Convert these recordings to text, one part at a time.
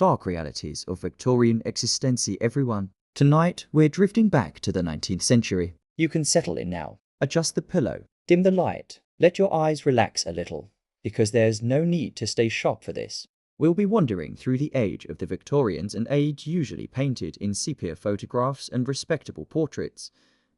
Dark Realities of Victorian Existence, everyone. Tonight, we're drifting back to the 19th century. You can settle in now. Adjust the pillow. Dim the light. Let your eyes relax a little, because there's no need to stay sharp for this. We'll be wandering through the age of the Victorians, an age usually painted in sepia photographs and respectable portraits,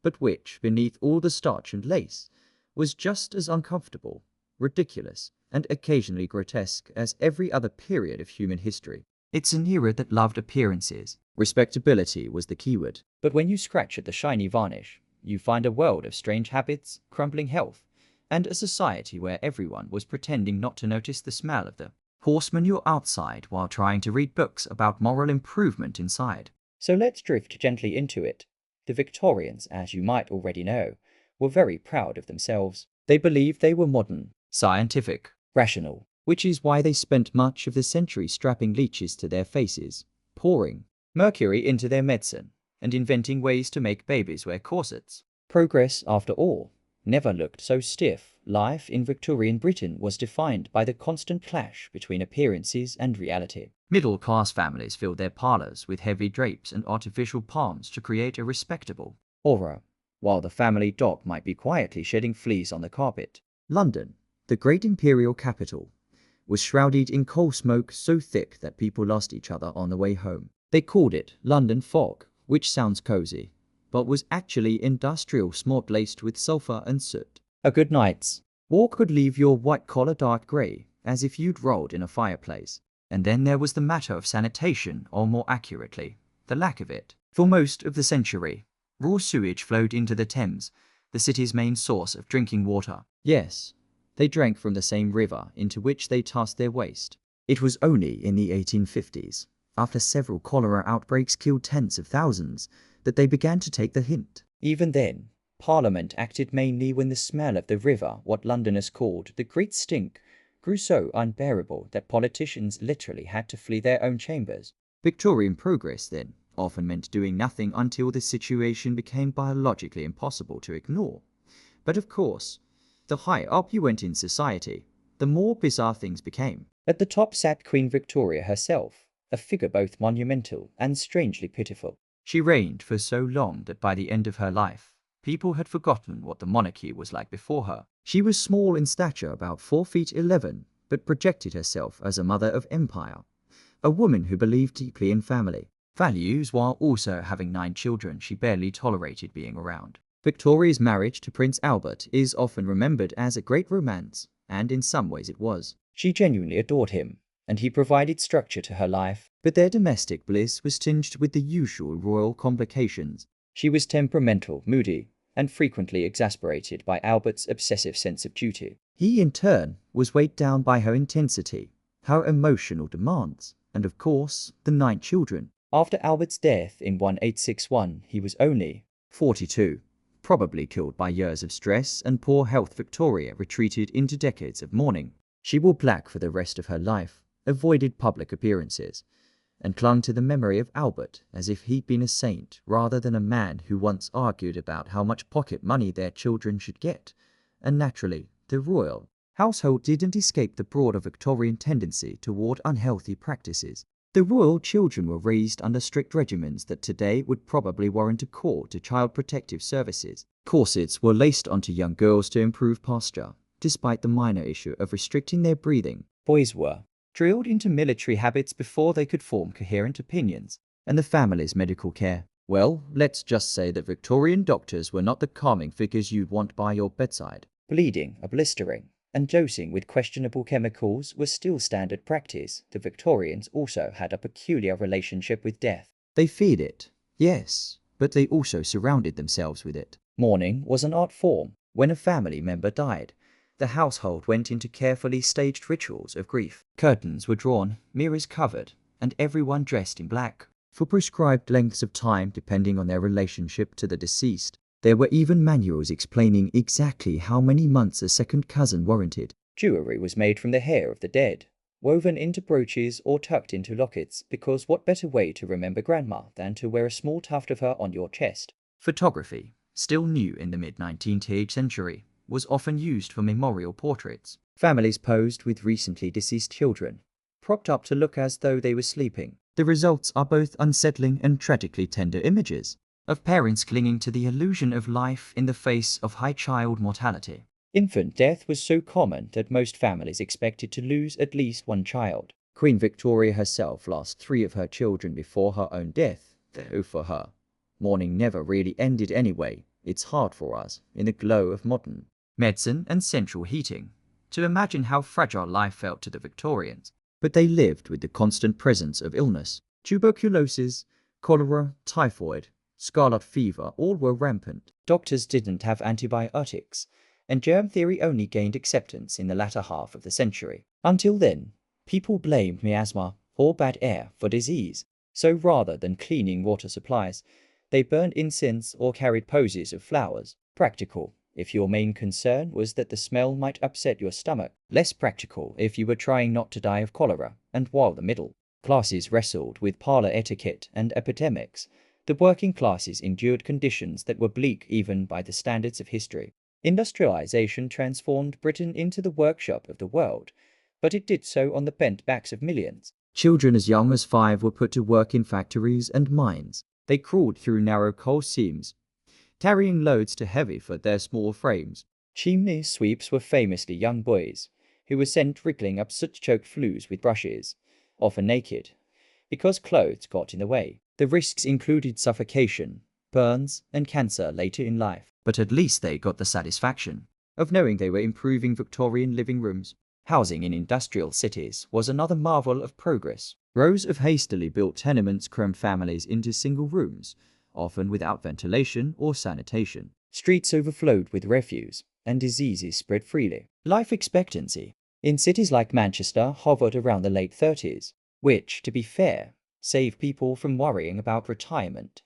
but which, beneath all the starch and lace, was just as uncomfortable, ridiculous, and occasionally grotesque as every other period of human history. It's an era that loved appearances. Respectability was the keyword. But when you scratch at the shiny varnish, you find a world of strange habits, crumbling health, and a society where everyone was pretending not to notice the smell of the horseman you're outside while trying to read books about moral improvement inside. So let's drift gently into it. The Victorians, as you might already know, were very proud of themselves. They believed they were modern, Scientific, rational, which is why they spent much of the century strapping leeches to their faces, pouring mercury into their medicine, and inventing ways to make babies wear corsets. Progress, after all, never looked so stiff. Life in Victorian Britain was defined by the constant clash between appearances and reality. Middle-class families filled their parlors with heavy drapes and artificial palms to create a respectable aura, while the family dog might be quietly shedding fleas on the carpet. London, the great imperial capital, was shrouded in coal smoke so thick that people lost each other on the way home. They called it London fog, which sounds cozy, but was actually industrial smog laced with sulfur and soot. A good night's walk could leave your white collar dark grey, as if you'd rolled in a fireplace. And then there was the matter of sanitation, or more accurately, the lack of it. For most of the century, raw sewage flowed into the Thames, the city's main source of drinking water. Yes, they drank from the same river into which they tossed their waste. It was only in the 1850s, after several cholera outbreaks killed tens of thousands, that they began to take the hint. Even then, Parliament acted mainly when the smell of the river, what Londoners called the Great Stink, grew so unbearable that politicians literally had to flee their own chambers. Victorian progress, then, often meant doing nothing until the situation became biologically impossible to ignore. But of course, the higher up you went in society, the more bizarre things became. At the top sat Queen Victoria herself, a figure both monumental and strangely pitiful. She reigned for so long that by the end of her life, people had forgotten what the monarchy was like before her. She was small in stature, about 4 feet 11, but projected herself as a mother of empire, a woman who believed deeply in family values while also having 9 children she barely tolerated being around. Victoria's marriage to Prince Albert is often remembered as a great romance, and in some ways it was. She genuinely adored him, and he provided structure to her life. But their domestic bliss was tinged with the usual royal complications. She was temperamental, moody, and frequently exasperated by Albert's obsessive sense of duty. He, in turn, was weighed down by her intensity, her emotional demands, and of course, the 9 children. After Albert's death in 1861, he was only 42. Probably killed by years of stress and poor health, Victoria retreated into decades of mourning. She wore black for the rest of her life, avoided public appearances, and clung to the memory of Albert as if he'd been a saint rather than a man who once argued about how much pocket money their children should get. And naturally, the royal household didn't escape the broader Victorian tendency toward unhealthy practices. The royal children were raised under strict regimens that today would probably warrant a call to Child Protective Services. Corsets were laced onto young girls to improve posture, despite the minor issue of restricting their breathing. Boys were drilled into military habits before they could form coherent opinions. And the family's medical care. Well, let's just say that Victorian doctors were not the calming figures you'd want by your bedside. Bleeding, a blistering, and dosing with questionable chemicals was still standard practice. The Victorians also had a peculiar relationship with death. They feared it, yes, but they also surrounded themselves with it. Mourning was an art form. When a family member died, the household went into carefully staged rituals of grief. Curtains were drawn, mirrors covered, and everyone dressed in black. For prescribed lengths of time depending on their relationship to the deceased. There were even manuals explaining exactly how many months a second cousin warranted. Jewelry was made from the hair of the dead, woven into brooches or tucked into lockets, because what better way to remember grandma than to wear a small tuft of her on your chest? Photography, still new in the mid-19th century, was often used for memorial portraits. Families posed with recently deceased children, propped up to look as though they were sleeping. The results are both unsettling and tragically tender images Of parents clinging to the illusion of life in the face of high child mortality. Infant death was so common that most families expected to lose at least one child. Queen Victoria herself lost 3 of her children before her own death, though for her, mourning never really ended anyway. It's hard for us, in the glow of modern medicine and central heating, to imagine how fragile life felt to the Victorians. But they lived with the constant presence of illness. Tuberculosis, cholera, typhoid, scarlet fever, all were rampant. Doctors didn't have antibiotics, and germ theory only gained acceptance in the latter half of the century. Until then, people blamed miasma or bad air for disease, so rather than cleaning water supplies, they burned incense or carried posies of flowers. Practical if your main concern was that the smell might upset your stomach. Less practical if you were trying not to die of cholera. And while the middle classes wrestled with parlor etiquette and epidemics, the working classes endured conditions that were bleak even by the standards of history. Industrialization transformed Britain into the workshop of the world, but it did so on the bent backs of millions. Children as young as 5 were put to work in factories and mines. They crawled through narrow coal seams, carrying loads too heavy for their small frames. Chimney sweeps were famously young boys, who were sent wriggling up soot-choked flues with brushes, often naked, because clothes got in the way. The risks included suffocation, burns, and cancer later in life. But at least they got the satisfaction of knowing they were improving Victorian living rooms. Housing in industrial cities was another marvel of progress. Rows of hastily built tenements crammed families into single rooms, often without ventilation or sanitation. Streets overflowed with refuse, and diseases spread freely. Life expectancy in cities like Manchester hovered around the late 30s, which, to be fair, saved people from worrying about retirement.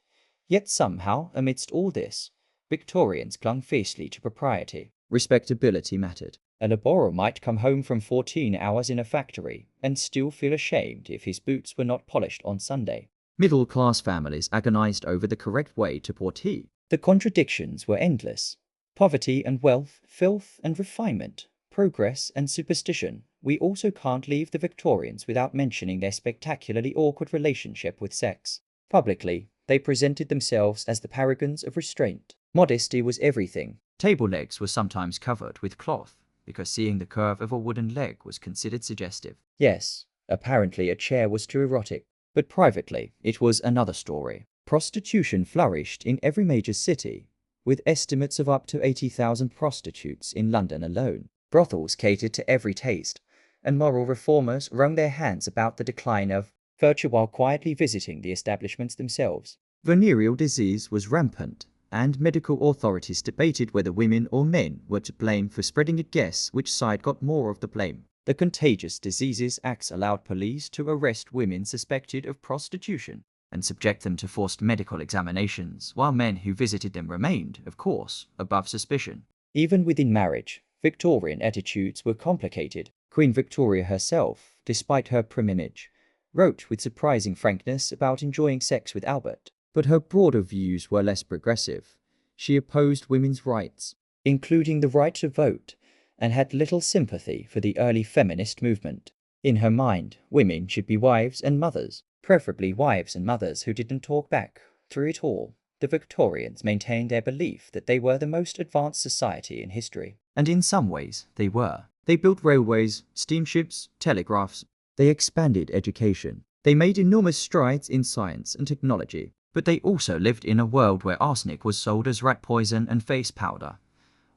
Yet somehow, amidst all this, Victorians clung fiercely to propriety. Respectability mattered. A labourer might come home from 14 hours in a factory and still feel ashamed if his boots were not polished on Sunday. Middle-class families agonized over the correct way to pour tea. The contradictions were endless. Poverty and wealth, filth and refinement, progress and superstition. We also can't leave the Victorians without mentioning their spectacularly awkward relationship with sex. Publicly, they presented themselves as the paragons of restraint. Modesty was everything. Table legs were sometimes covered with cloth, because seeing the curve of a wooden leg was considered suggestive. Yes, apparently a chair was too erotic. But privately, it was another story. Prostitution flourished in every major city, with estimates of up to 80,000 prostitutes in London alone. Brothels catered to every taste, and moral reformers wrung their hands about the decline of virtue while quietly visiting the establishments themselves. Venereal disease was rampant, and medical authorities debated whether women or men were to blame for spreading it. Guess which side got more of the blame. The Contagious Diseases Acts allowed police to arrest women suspected of prostitution and subject them to forced medical examinations, while men who visited them remained, of course, above suspicion. Even within marriage, Victorian attitudes were complicated. Queen Victoria herself, despite her prim image, wrote with surprising frankness about enjoying sex with Albert. But her broader views were less progressive. She opposed women's rights, including the right to vote, and had little sympathy for the early feminist movement. In her mind, women should be wives and mothers, preferably wives and mothers who didn't talk back. Through it all, the Victorians maintained their belief that they were the most advanced society in history. And in some ways, they were. They built railways, steamships, telegraphs. They expanded education. They made enormous strides in science and technology. But they also lived in a world where arsenic was sold as rat poison and face powder,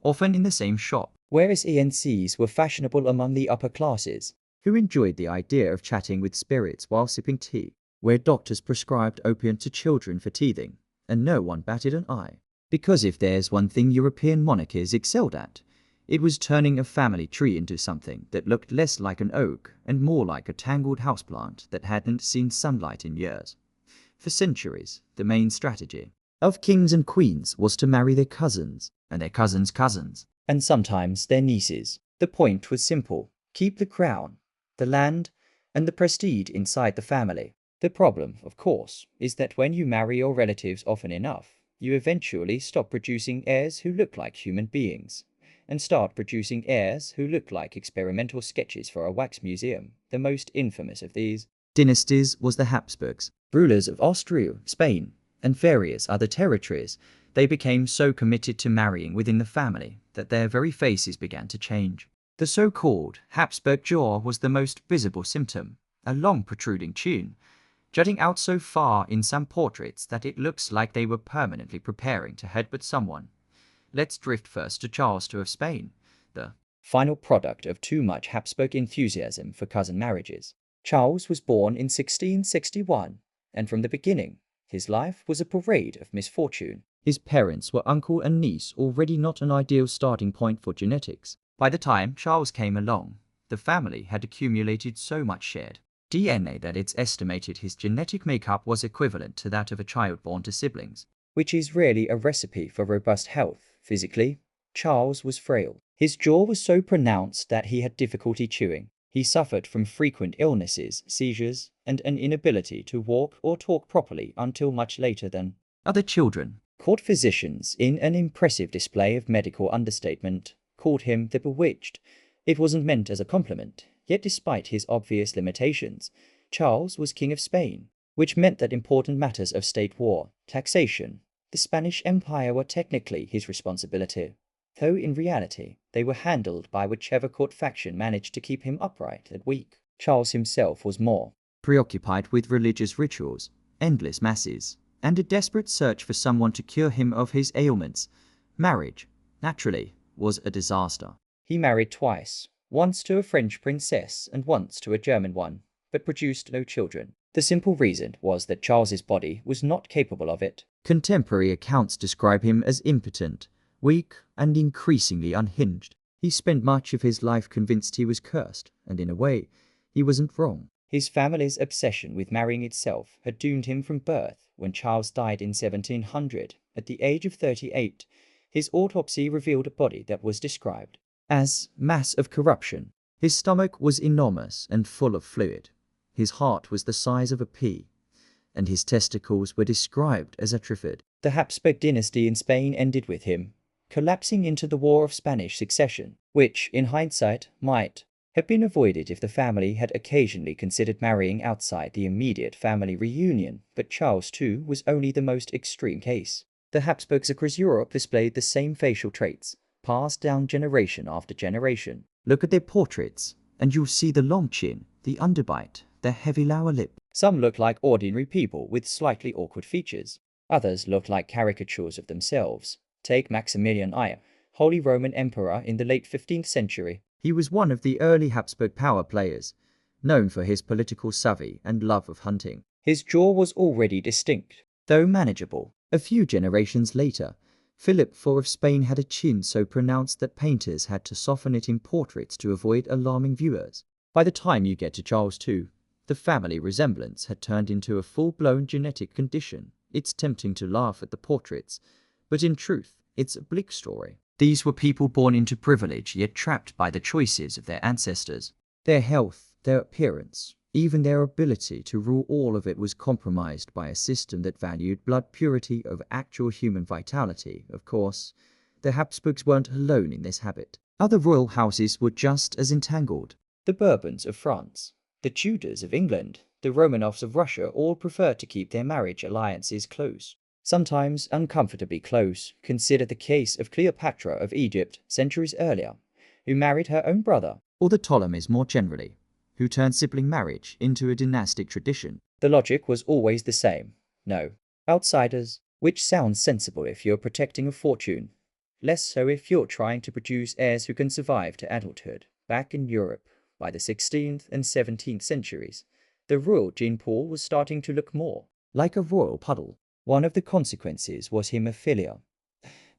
often in the same shop. Whereas ENCs were fashionable among the upper classes, who enjoyed the idea of chatting with spirits while sipping tea, where doctors prescribed opium to children for teething, and no one batted an eye. Because if there's one thing European monarchies excelled at, it was turning a family tree into something that looked less like an oak and more like a tangled houseplant that hadn't seen sunlight in years. For centuries, the main strategy of kings and queens was to marry their cousins, and their cousins' cousins, and sometimes their nieces. The point was simple: keep the crown, the land, and the prestige inside the family. The problem, of course, is that when you marry your relatives often enough, you eventually stop producing heirs who look like human beings, and start producing heirs who look like experimental sketches for a wax museum. The most infamous of these dynasties was the Habsburgs. rulers of Austria, Spain, and various other territories. They became so committed to marrying within the family that their very faces began to change. The so-called Habsburg jaw was the most visible symptom, a long protruding chin, jutting out so far in some portraits that it looks like they were permanently preparing to headbutt someone. Let's drift first to Charles II of Spain, the final product of too much Habsburg enthusiasm for cousin marriages. Charles was born in 1661, and from the beginning, his life was a parade of misfortune. His parents were uncle and niece, already not an ideal starting point for genetics. By the time Charles came along, the family had accumulated so much shared DNA that it's estimated his genetic makeup was equivalent to that of a child born to siblings, which is rarely a recipe for robust health. Physically, Charles was frail. His jaw was so pronounced that he had difficulty chewing. He suffered from frequent illnesses, seizures, and an inability to walk or talk properly until much later than Other children. Court physicians, in an impressive display of medical understatement, called him the Bewitched. It wasn't meant as a compliment, yet despite his obvious limitations, Charles was King of Spain, which meant that important matters of state war, taxation, the Spanish Empire were technically his responsibility, though in reality they were handled by whichever court faction managed to keep him upright and weak. Charles himself was more preoccupied with religious rituals, endless masses, and a desperate search for someone to cure him of his ailments. Marriage, naturally, was a disaster. He married twice, once to a French princess and once to a German one, but produced no children. The simple reason was that Charles's body was not capable of it. Contemporary accounts describe him as impotent, weak, and increasingly unhinged. He spent much of his life convinced he was cursed, and in a way, he wasn't wrong. His family's obsession with marrying itself had doomed him from birth. When Charles died in 1700, at the age of 38, his autopsy revealed a body that was described as mass of corruption. His stomach was enormous and full of fluid. His heart was the size of a pea, and his testicles were described as atrophied. The Habsburg dynasty in Spain ended with him, collapsing into the War of Spanish Succession, which, in hindsight, might have been avoided if the family had occasionally considered marrying outside the immediate family reunion, but Charles II was only the most extreme case. The Habsburgs across Europe displayed the same facial traits, passed down generation after generation. Look at their portraits, and you'll see the long chin, the underbite, the heavy lower lip. Some look like ordinary people with slightly awkward features. Others look like caricatures of themselves. Take Maximilian I, Holy Roman Emperor in the late 15th century. He was one of the early Habsburg power players, known for his political savvy and love of hunting. His jaw was already distinct, though manageable. A few generations later, Philip IV of Spain had a chin so pronounced that painters had to soften it in portraits to avoid alarming viewers. By the time you get to Charles II, the family resemblance had turned into a full-blown genetic condition. It's tempting to laugh at the portraits, but in truth, it's a bleak story. These were people born into privilege yet trapped by the choices of their ancestors. Their health, their appearance, even their ability to rule, all of it was compromised by a system that valued blood purity over actual human vitality. Of course, the Habsburgs weren't alone in this habit. Other royal houses were just as entangled. The Bourbons of France, the Tudors of England, the Romanovs of Russia all preferred to keep their marriage alliances close, sometimes uncomfortably close. Consider the case of Cleopatra of Egypt centuries earlier, who married her own brother. Or the Ptolemies more generally, who turned sibling marriage into a dynastic tradition. The logic was always the same. No outsiders, which sounds sensible if you're protecting a fortune. Less so if you're trying to produce heirs who can survive to adulthood. Back in Europe, by the 16th and 17th centuries, the royal gene pool was starting to look more like a royal puddle. One of the consequences was hemophilia,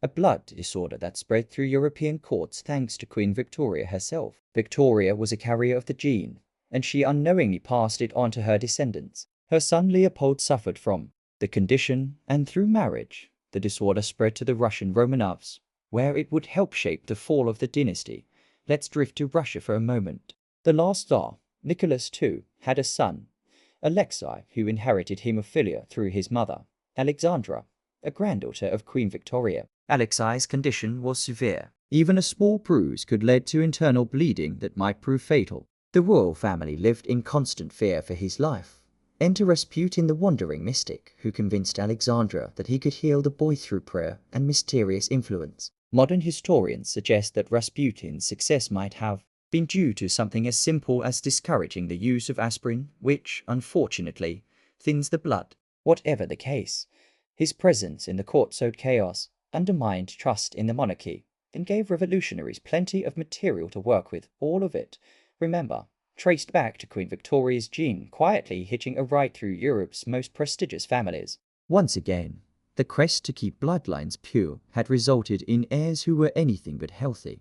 a blood disorder that spread through European courts thanks to Queen Victoria herself. Victoria was a carrier of the gene, and she unknowingly passed it on to her descendants. Her son Leopold suffered from the condition, and through marriage, the disorder spread to the Russian Romanovs, where it would help shape the fall of the dynasty. Let's drift to Russia for a moment. The last Tsar, Nicholas II, had a son, Alexei, who inherited hemophilia through his mother, Alexandra, a granddaughter of Queen Victoria. Alexei's condition was severe. Even a small bruise could lead to internal bleeding that might prove fatal. The royal family lived in constant fear for his life. Enter Rasputin, the wandering mystic, who convinced Alexandra that he could heal the boy through prayer and mysterious influence. Modern historians suggest that Rasputin's success might have been due to something as simple as discouraging the use of aspirin, which, unfortunately, thins the blood. Whatever the case, his presence in the court sowed chaos, undermined trust in the monarchy, and gave revolutionaries plenty of material to work with, all of it, remember, traced back to Queen Victoria's gene quietly hitching a ride through Europe's most prestigious families. Once again, the quest to keep bloodlines pure had resulted in heirs who were anything but healthy.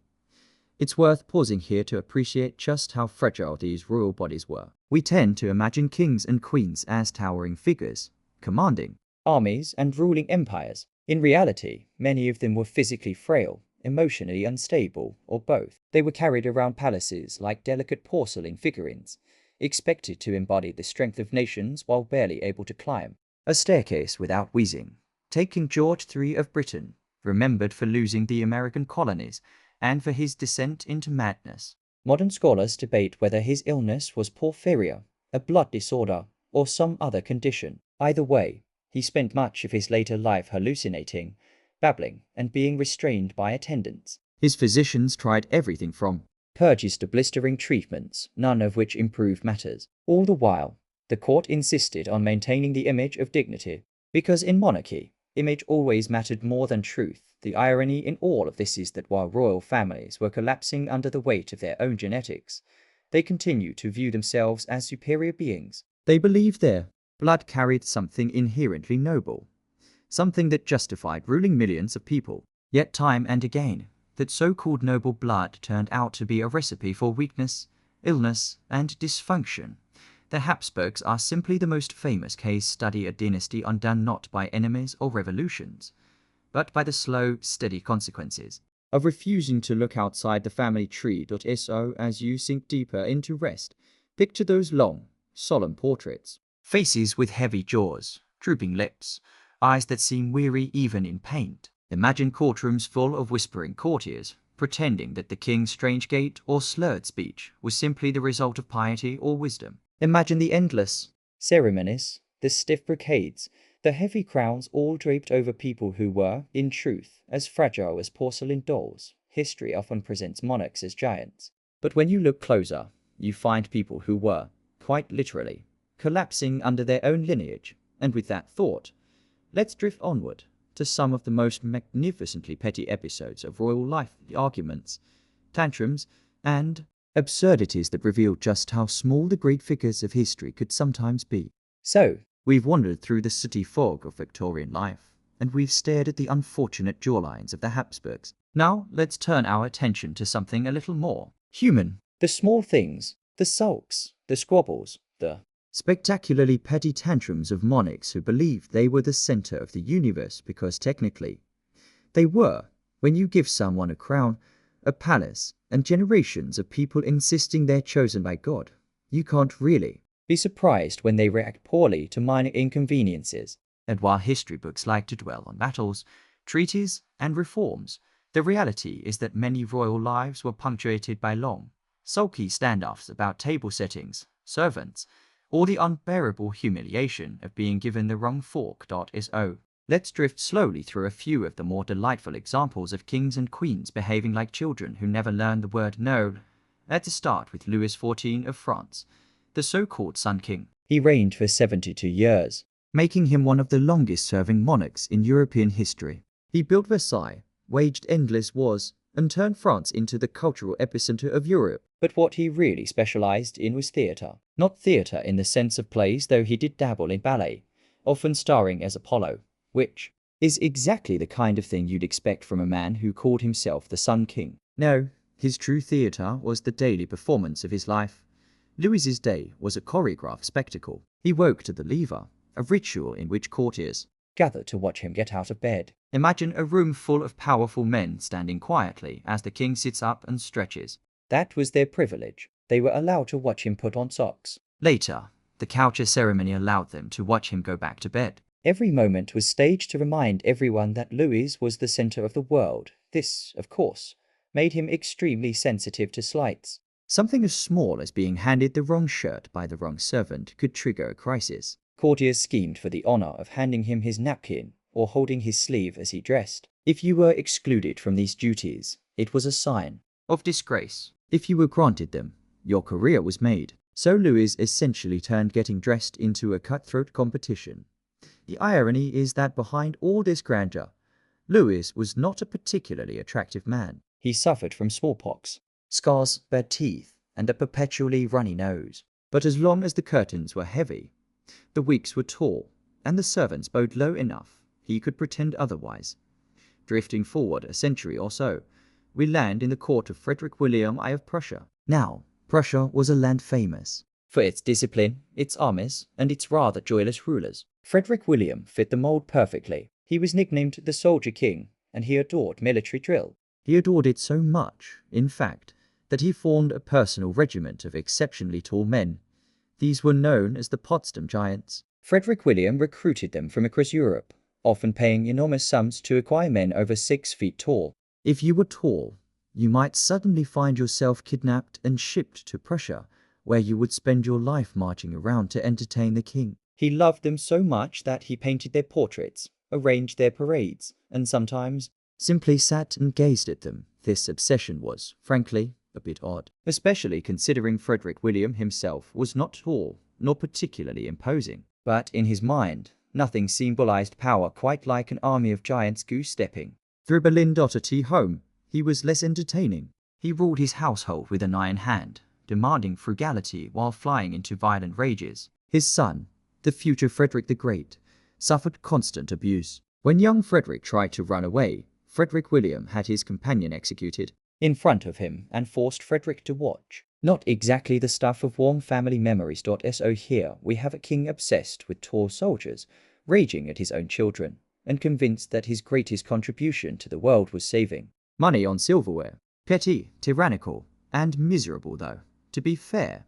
It's worth pausing here to appreciate just how fragile these royal bodies were. We tend to imagine kings and queens as towering figures, commanding armies and ruling empires. In reality, many of them were physically frail, emotionally unstable, or both. They were carried around palaces like delicate porcelain figurines, expected to embody the strength of nations while barely able to climb a staircase without wheezing. Take King George III of Britain, remembered for losing the American colonies and for his descent into madness. Modern scholars debate whether his illness was porphyria, a blood disorder, or some other condition. Either way, he spent much of his later life hallucinating, babbling, and being restrained by attendants. His physicians tried everything from purges to blistering treatments, none of which improved matters. All the while, the court insisted on maintaining the image of dignity, because in monarchy, image always mattered more than truth. The irony in all of this is that while royal families were collapsing under the weight of their own genetics, they continued to view themselves as superior beings. They believed their blood carried something inherently noble, something that justified ruling millions of people. Yet time and again, that so-called noble blood turned out to be a recipe for weakness, illness, and dysfunction. The Habsburgs are simply the most famous case study, a dynasty undone not by enemies or revolutions, but by the slow, steady consequences of refusing to look outside the family tree. So as you sink deeper into rest, picture those long, solemn portraits. Faces with heavy jaws, drooping lips, eyes that seem weary even in pain. Imagine courtrooms full of whispering courtiers, pretending that the king's strange gait or slurred speech was simply the result of piety or wisdom. Imagine the endless ceremonies, the stiff brocades, the heavy crowns all draped over people who were, in truth, as fragile as porcelain dolls. History often presents monarchs as giants. But when you look closer, you find people who were, quite literally, collapsing under their own lineage. And with that thought, let's drift onward to some of the most magnificently petty episodes of royal life, the arguments, tantrums, and absurdities that reveal just how small the great figures of history could sometimes be. So, we've wandered through the sooty fog of Victorian life, and we've stared at the unfortunate jawlines of the Habsburgs. Now, let's turn our attention to something a little more human. The small things, the sulks, the squabbles, the spectacularly petty tantrums of monarchs who believed they were the center of the universe because technically they were. When you give someone a crown, a palace, and generations of people insisting they're chosen by God, you can't really be surprised when they react poorly to minor inconveniences. And while history books like to dwell on battles, treaties, and reforms, the reality is that many royal lives were punctuated by long, sulky standoffs about table settings, servants, or the unbearable humiliation of being given the wrong fork. So, let's drift slowly through a few of the more delightful examples of kings and queens behaving like children who never learned the word no. Let's start with Louis XIV of France, the so-called Sun King. He reigned for 72 years, making him one of the longest-serving monarchs in European history. He built Versailles, waged endless wars, and turned France into the cultural epicenter of Europe. But what he really specialized in was theater. Not theater in the sense of plays, though he did dabble in ballet, often starring as Apollo, which is exactly the kind of thing you'd expect from a man who called himself the Sun King. No, his true theater was the daily performance of his life. Louis's day was a choreographed spectacle. He woke to the lever, a ritual in which courtiers gathered to watch him get out of bed. Imagine a room full of powerful men standing quietly as the king sits up and stretches. That was their privilege. They were allowed to watch him put on socks. Later, the coucher ceremony allowed them to watch him go back to bed. Every moment was staged to remind everyone that Louis was the center of the world. This, of course, made him extremely sensitive to slights. Something as small as being handed the wrong shirt by the wrong servant could trigger a crisis. Courtiers schemed for the honor of handing him his napkin or holding his sleeve as he dressed. If you were excluded from these duties, it was a sign Of disgrace. If you were granted them, your career was made. So Louis essentially turned getting dressed into a cutthroat competition. The irony is that behind all this grandeur, Louis was not a particularly attractive man. He suffered from smallpox, scars, bad teeth, and a perpetually runny nose. But as long as the curtains were heavy, the weeks were tall, and the servants bowed low enough, he could pretend otherwise. Drifting forward a century or so, we land in the court of Frederick William I of Prussia. Now, Prussia was a land famous for its discipline, its armies, and its rather joyless rulers. Frederick William fit the mold perfectly. He was nicknamed the Soldier King, and he adored military drill. He adored it so much, in fact, that he formed a personal regiment of exceptionally tall men. These were known as the Potsdam Giants. Frederick William recruited them from across Europe, often paying enormous sums to acquire men over 6 feet tall. If you were tall, you might suddenly find yourself kidnapped and shipped to Prussia, where you would spend your life marching around to entertain the king. He loved them so much that he painted their portraits, arranged their parades, and sometimes simply sat and gazed at them. This obsession was, frankly, a bit odd, especially considering Frederick William himself was not tall, nor particularly imposing. But in his mind, nothing symbolized power quite like an army of giants goose-stepping. Through Berlin-T home, he was less entertaining. He ruled his household with an iron hand, demanding frugality while flying into violent rages. His son, the future Frederick the Great, suffered constant abuse. When young Frederick tried to run away, Frederick William had his companion executed in front of him and forced Frederick to watch. Not exactly the stuff of warm family memories. So here we have a king obsessed with tall soldiers, raging at his own children, and convinced that his greatest contribution to the world was saving money on silverware. Petty, tyrannical, and miserable though. To be fair,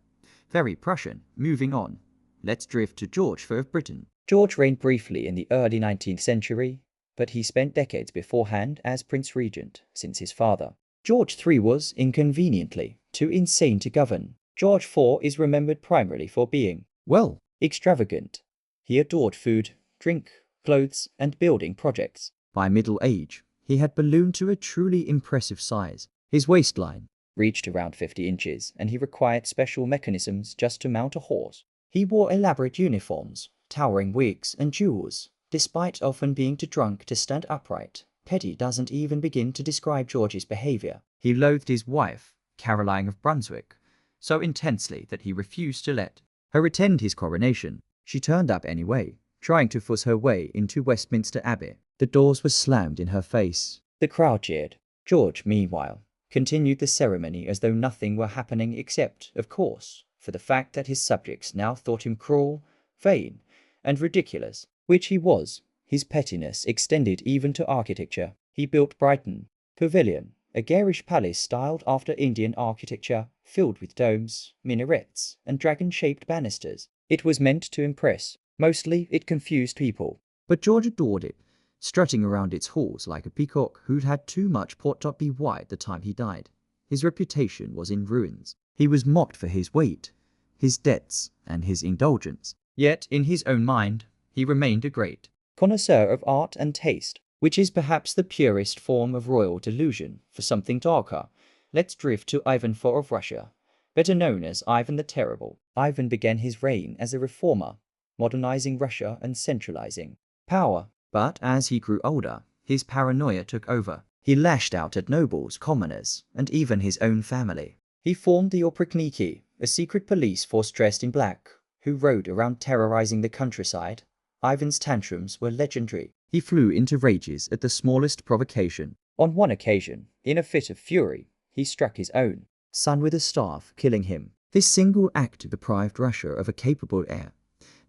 very Prussian. Moving on, let's drift to George IV of Britain. George reigned briefly in the early 19th century, but he spent decades beforehand as Prince Regent since his father, George III, was inconveniently too insane to govern. George IV is remembered primarily for being, well, extravagant. He adored food, drink, clothes, and building projects. By middle age, he had ballooned to a truly impressive size. His waistline reached around 50 inches, and he required special mechanisms just to mount a horse. He wore elaborate uniforms, towering wigs, and jewels, despite often being too drunk to stand upright. Petty doesn't even begin to describe George's behavior. He loathed his wife, Caroline of Brunswick, so intensely that he refused to let her attend his coronation. She turned up anyway, trying to force her way into Westminster Abbey. The doors were slammed in her face. The crowd cheered. George, meanwhile, continued the ceremony as though nothing were happening except, of course, for the fact that his subjects now thought him cruel, vain, and ridiculous, which he was. His pettiness extended even to architecture. He built Brighton Pavilion, a garish palace styled after Indian architecture, filled with domes, minarets, and dragon-shaped banisters. It was meant to impress. Mostly, it confused people. But George adored it, strutting around its halls like a peacock who'd had too much port-wine at the time he died. His reputation was in ruins. He was mocked for his weight, his debts, and his indulgence. Yet, in his own mind, he remained a great connoisseur of art and taste, which is perhaps the purest form of royal delusion. For something darker, let's drift to Ivan IV of Russia, better known as Ivan the Terrible. Ivan began his reign as a reformer, modernizing Russia and centralizing power. But as he grew older, his paranoia took over. He lashed out at nobles, commoners, and even his own family. He formed the Oprichniki, a secret police force dressed in black, who rode around terrorizing the countryside. Ivan's tantrums were legendary. He flew into rages at the smallest provocation. On one occasion, in a fit of fury, he struck his own son with a staff, killing him. This single act deprived Russia of a capable heir,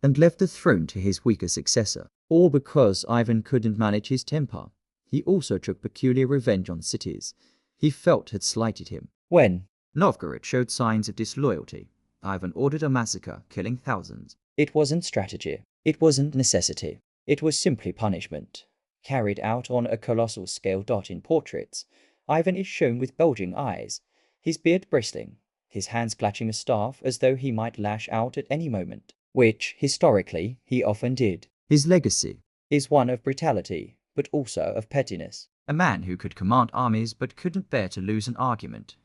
and left the throne to his weaker successor. All because Ivan couldn't manage his temper. He also took peculiar revenge on cities he felt had slighted him. When Novgorod showed signs of disloyalty, Ivan ordered a massacre, killing thousands. It wasn't strategy. It wasn't necessity. It was simply punishment, carried out on a colossal scale. In portraits, Ivan is shown with bulging eyes, his beard bristling, his hands clutching a staff as though he might lash out at any moment, which, historically, he often did. His legacy Is one of brutality, but also of pettiness. a man who could command armies but couldn't bear to lose an argument.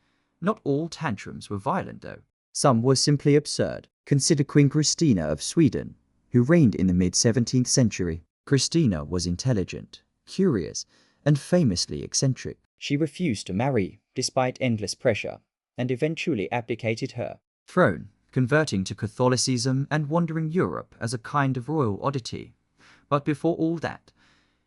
Not all tantrums were violent, though. Some were simply absurd. Consider Queen Christina of Sweden, who reigned in the mid-17th century. Christina was intelligent, curious, and famously eccentric. She refused to marry, despite endless pressure, and eventually abdicated her throne, converting to Catholicism and wandering Europe as a kind of royal oddity. But before all that,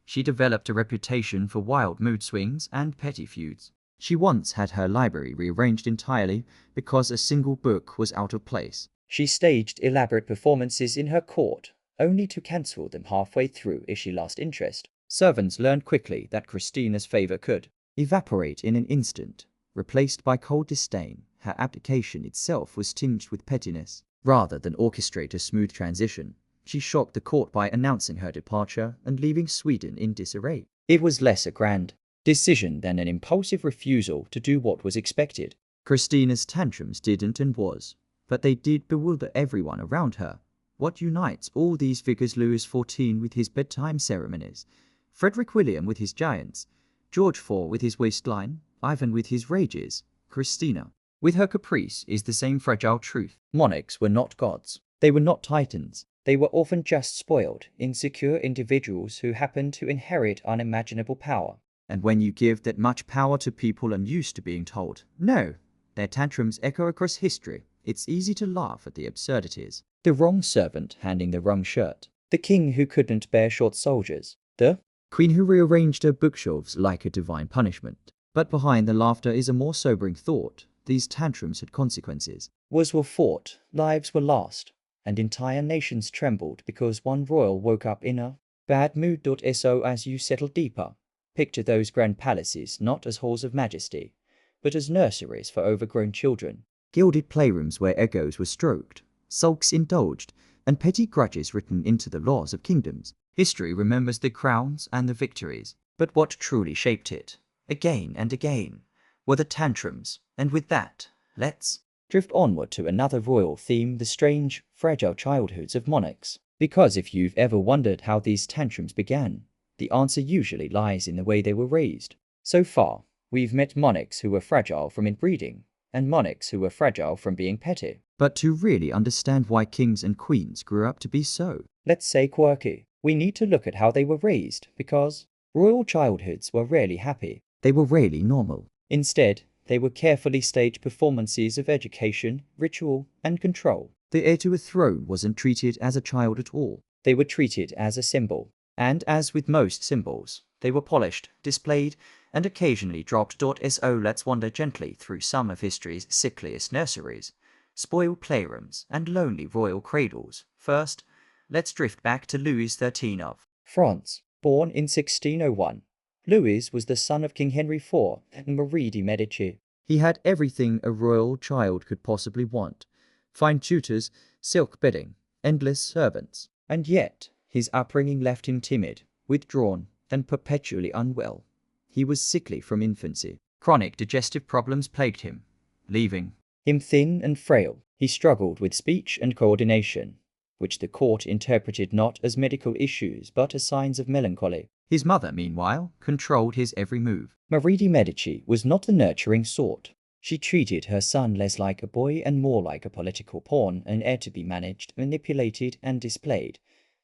she developed a reputation for wild mood swings and petty feuds. She once had her library rearranged entirely because a single book was out of place. She staged elaborate performances in her court, only to cancel them halfway through if she lost interest. Servants learned quickly that Christina's favor could evaporate in an instant, replaced by cold disdain. Her abdication itself was tinged with pettiness. Rather than orchestrate a smooth transition, she shocked the court by announcing her departure and leaving Sweden in disarray. It was less a grand decision than an impulsive refusal to do what was expected. Christina's tantrums didn't and was, but they did bewilder everyone around her. What unites all these figures? Louis XIV with his bedtime ceremonies, Frederick William with his giants, George IV with his waistline, Ivan with his rages, Christina with her caprice is the same fragile truth. Monarchs were not gods. They were not titans. They were often just spoiled, insecure individuals who happened to inherit unimaginable power. And when you give that much power to people unused to being told no, their tantrums echo across history. It's easy to laugh at the absurdities. The wrong servant handing the wrong shirt. The king who couldn't bear short soldiers. The queen who rearranged her bookshelves like a divine punishment. But behind the laughter is a more sobering thought. These tantrums had consequences. Wars were fought, lives were lost, and entire nations trembled because one royal woke up in a bad mood. So as you settle deeper, picture those grand palaces not as halls of majesty, but as nurseries for overgrown children. Gilded playrooms where egos were stroked, sulks indulged, and petty grudges written into the laws of kingdoms. History remembers the crowns and the victories, but what truly shaped it, again and again, were the tantrums. And with that, let's drift onward to another royal theme, the strange, fragile childhoods of monarchs. Because if you've ever wondered how these tantrums began, the answer usually lies in the way they were raised. So far, we've met monarchs who were fragile from inbreeding, and monarchs who were fragile from being petty. But to really understand why kings and queens grew up to be so, let's say quirky, we need to look at how they were raised, because royal childhoods were rarely happy. They were rarely normal. Instead, they were carefully staged performances of education, ritual, and control. The heir to a throne wasn't treated as a child at all. They were treated as a symbol. And as with most symbols, they were polished, displayed, and occasionally dropped. So let's wander gently through some of history's sickliest nurseries, spoiled playrooms, and lonely royal cradles. First, let's drift back to Louis XIII of France. Born in 1601, Louis was the son of King Henry IV and Marie de Medici. He had everything a royal child could possibly want: fine tutors, silk bedding, endless servants. And yet, his upbringing left him timid, withdrawn, and perpetually unwell. He was sickly from infancy. Chronic digestive problems plagued him, leaving him thin and frail. He struggled with speech and coordination, which the court interpreted not as medical issues but as signs of melancholy. His mother, meanwhile, controlled his every move. Marie de Medici was not the nurturing sort. She treated her son less like a boy and more like a political pawn, an heir to be managed, manipulated, and displayed.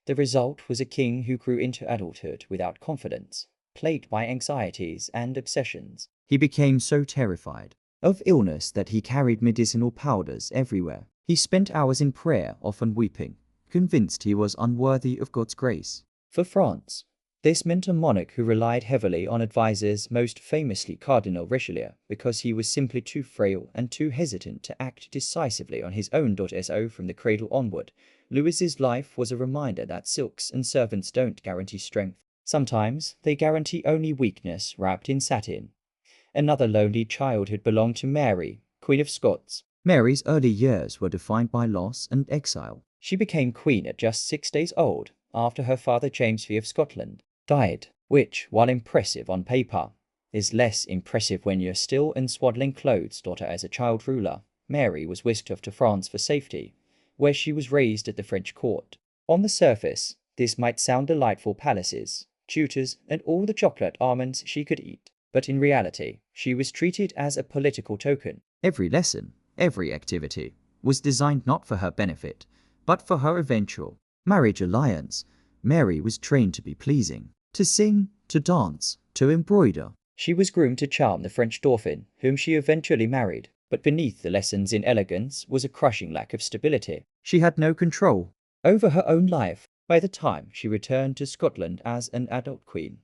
The result was a king who grew into adulthood without confidence, plagued by anxieties and obsessions. He became so terrified of illness that he carried medicinal powders everywhere. He spent hours in prayer, often weeping, convinced he was unworthy of God's grace. For France, this meant a monarch who relied heavily on advisors, most famously Cardinal Richelieu, because he was simply too frail and too hesitant to act decisively on his own. So from the cradle onward, Louis's life was a reminder that silks and servants don't guarantee strength. Sometimes they guarantee only weakness wrapped in satin. Another lonely childhood belonged to Mary, Queen of Scots. Mary's early years were defined by loss and exile. She became queen at just 6 days old, after her father James V of Scotland died, which, while impressive on paper, is less impressive when you're still in swaddling clothes. As a child ruler, Mary was whisked off to France for safety, where she was raised at the French court. On the surface, this might sound delightful: palaces, tutors, and all the chocolate almonds she could eat. But in reality, she was treated as a political token. Every lesson, every activity, was designed not for her benefit, but for her eventual marriage alliance. Mary was trained to be pleasing, to sing, to dance, to embroider. She was groomed to charm the French dauphin, whom she eventually married. But beneath the lessons in elegance was a crushing lack of stability. She had no control over her own life. By the time she returned to Scotland as an adult queen,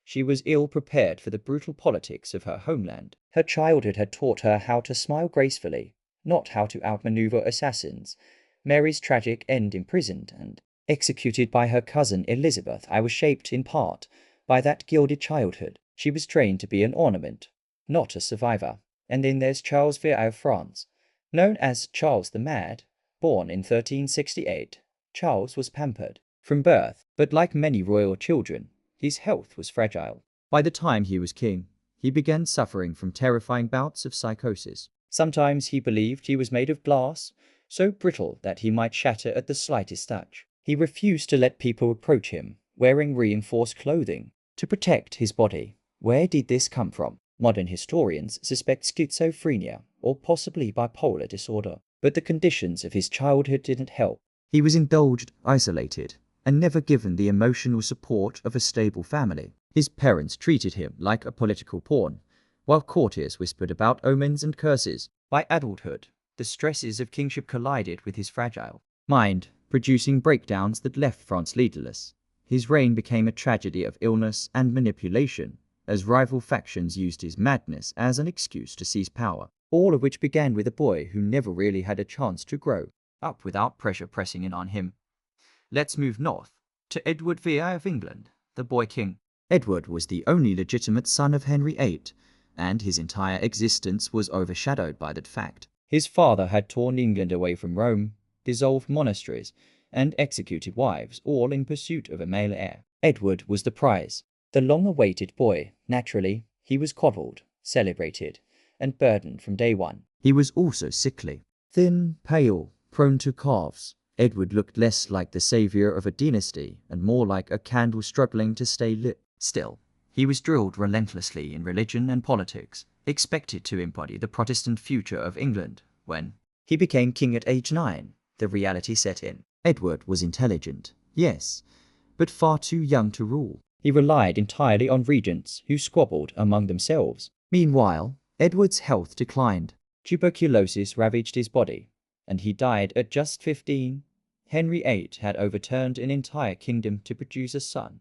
she was ill prepared for the brutal politics of her homeland. Her childhood had taught her how to smile gracefully, not how to outmaneuver assassins. Mary's tragic end, imprisoned and executed by her cousin Elizabeth, I was shaped in part by that gilded childhood. She was trained to be an ornament, not a survivor. And then there's Charles VI of France, known as Charles the Mad. Born in 1368, Charles was pampered from birth, but like many royal children, his health was fragile. By the time he was king, he began suffering from terrifying bouts of psychosis. Sometimes he believed he was made of glass, so brittle that he might shatter at the slightest touch. He refused to let people approach him, wearing reinforced clothing to protect his body. Where did this come from? Modern historians suspect schizophrenia or possibly bipolar disorder, but the conditions of his childhood didn't help. He was indulged, isolated, and never given the emotional support of a stable family. His parents treated him like a political pawn, while courtiers whispered about omens and curses. By adulthood, the stresses of kingship collided with his fragile mind, producing breakdowns that left France leaderless. His reign became a tragedy of illness and manipulation, as rival factions used his madness as an excuse to seize power. All of which began with a boy who never really had a chance to grow up without pressure pressing in on him. Let's move north to Edward VI of England, the boy king. Edward was the only legitimate son of Henry VIII, and his entire existence was overshadowed by that fact. His father had torn England away from Rome, dissolved monasteries, and executed wives, all in pursuit of a male heir. Edward was the prize, the long-awaited boy. Naturally, he was coddled, celebrated, and burdened from day one. He was also sickly, thin, pale, prone to coughs. Edward looked less like the savior of a dynasty and more like a candle struggling to stay lit. Still, he was drilled relentlessly in religion and politics, expected to embody the Protestant future of England. When he became king at age 9, the reality set in. Edward was intelligent, yes, but far too young to rule. He relied entirely on regents who squabbled among themselves. Meanwhile, Edward's health declined. Tuberculosis ravaged his body, and he died at just 15. Henry VIII had overturned an entire kingdom to produce a son,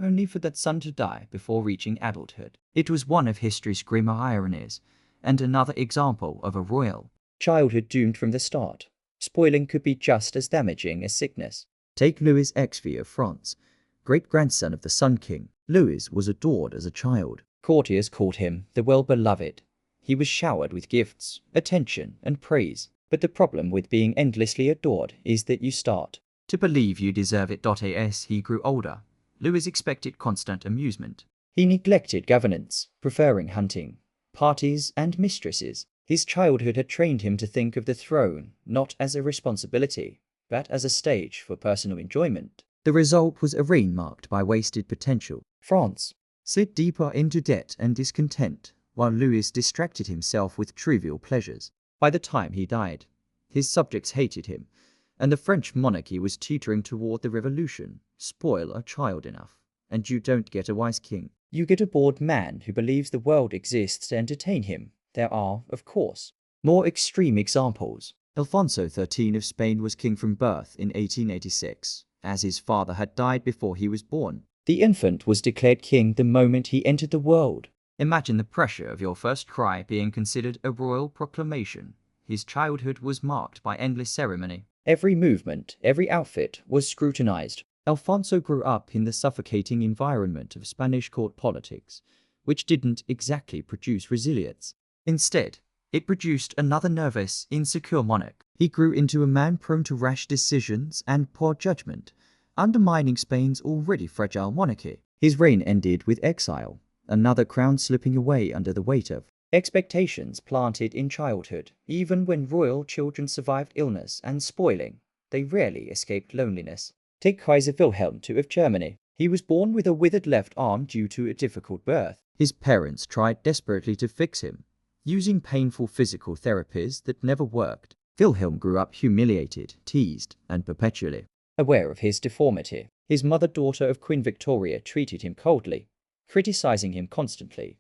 only for that son to die before reaching adulthood. It was one of history's grimmer ironies, and another example of a royal childhood doomed from the start. Spoiling could be just as damaging as sickness. Take Louis XVI of France, great-grandson of the Sun King. Louis was adored as a child. Courtiers called him the well-beloved. He was showered with gifts, attention, and praise. But the problem with being endlessly adored is that you start to believe you deserve it. As he grew older, Louis expected constant amusement. He neglected governance, preferring hunting, parties, and mistresses. His childhood had trained him to think of the throne not as a responsibility, but as a stage for personal enjoyment. The result was a reign marked by wasted potential. France slid deeper into debt and discontent, while Louis distracted himself with trivial pleasures. By the time he died, his subjects hated him, and the French monarchy was teetering toward the revolution. Spoil a child enough, and you don't get a wise king. You get a bored man who believes the world exists to entertain him. There are, of course, more extreme examples. Alfonso XIII of Spain was king from birth in 1886, as his father had died before he was born. The infant was declared king the moment he entered the world. Imagine the pressure of your first cry being considered a royal proclamation. His childhood was marked by endless ceremony. Every movement, every outfit was scrutinized. Alfonso grew up in the suffocating environment of Spanish court politics, which didn't exactly produce resilience. Instead, it produced another nervous, insecure monarch. He grew into a man prone to rash decisions and poor judgment, undermining Spain's already fragile monarchy. His reign ended with exile, another crown slipping away under the weight of Expectations planted in childhood. Even when royal children survived illness and spoiling, they rarely escaped loneliness. Take Kaiser Wilhelm II of Germany. He was born with a withered left arm due to a difficult birth. His parents tried desperately to fix him, using painful physical therapies that never worked. Wilhelm grew up humiliated, teased, and perpetually Aware of his deformity, his mother, daughter of Queen Victoria, treated him coldly, criticizing him constantly.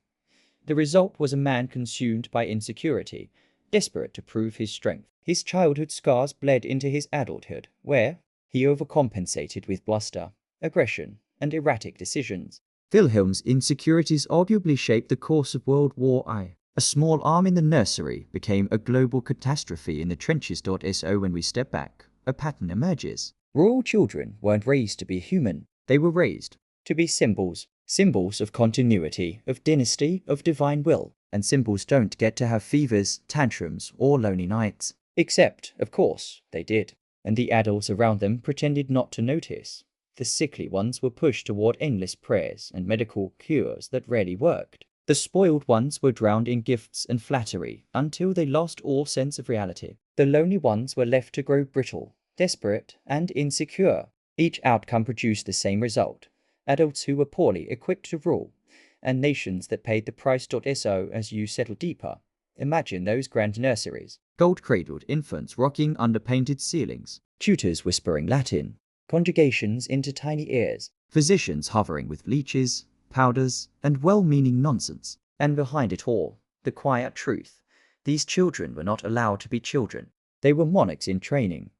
The result was a man consumed by insecurity, desperate to prove his strength. His childhood scars bled into his adulthood, where he overcompensated with bluster, aggression, and erratic decisions. Wilhelm's insecurities arguably shaped the course of World War I. A small arm in the nursery became a global catastrophe in the trenches. So when we step back, a pattern emerges. Royal children weren't raised to be human. They were raised To be symbols. Symbols of continuity, of dynasty, of divine will. and symbols don't get to have fevers, tantrums, or lonely nights. Except, of course, they did. And the adults around them pretended not to notice. The sickly ones were pushed toward endless prayers and medical cures that rarely worked. The spoiled ones were drowned in gifts and flattery until they lost all sense of reality. The lonely ones were left to grow brittle, desperate, and insecure. Each outcome produced the same result: adults who were poorly equipped to rule, and nations that paid the price. So as you settle deeper, imagine those grand nurseries. Gold-cradled infants rocking under painted ceilings. Tutors whispering Latin, conjugations into tiny ears. Physicians hovering with leeches, powders, and well-meaning nonsense. And behind it all, the quiet truth. These children were not allowed to be children. They were monarchs in training,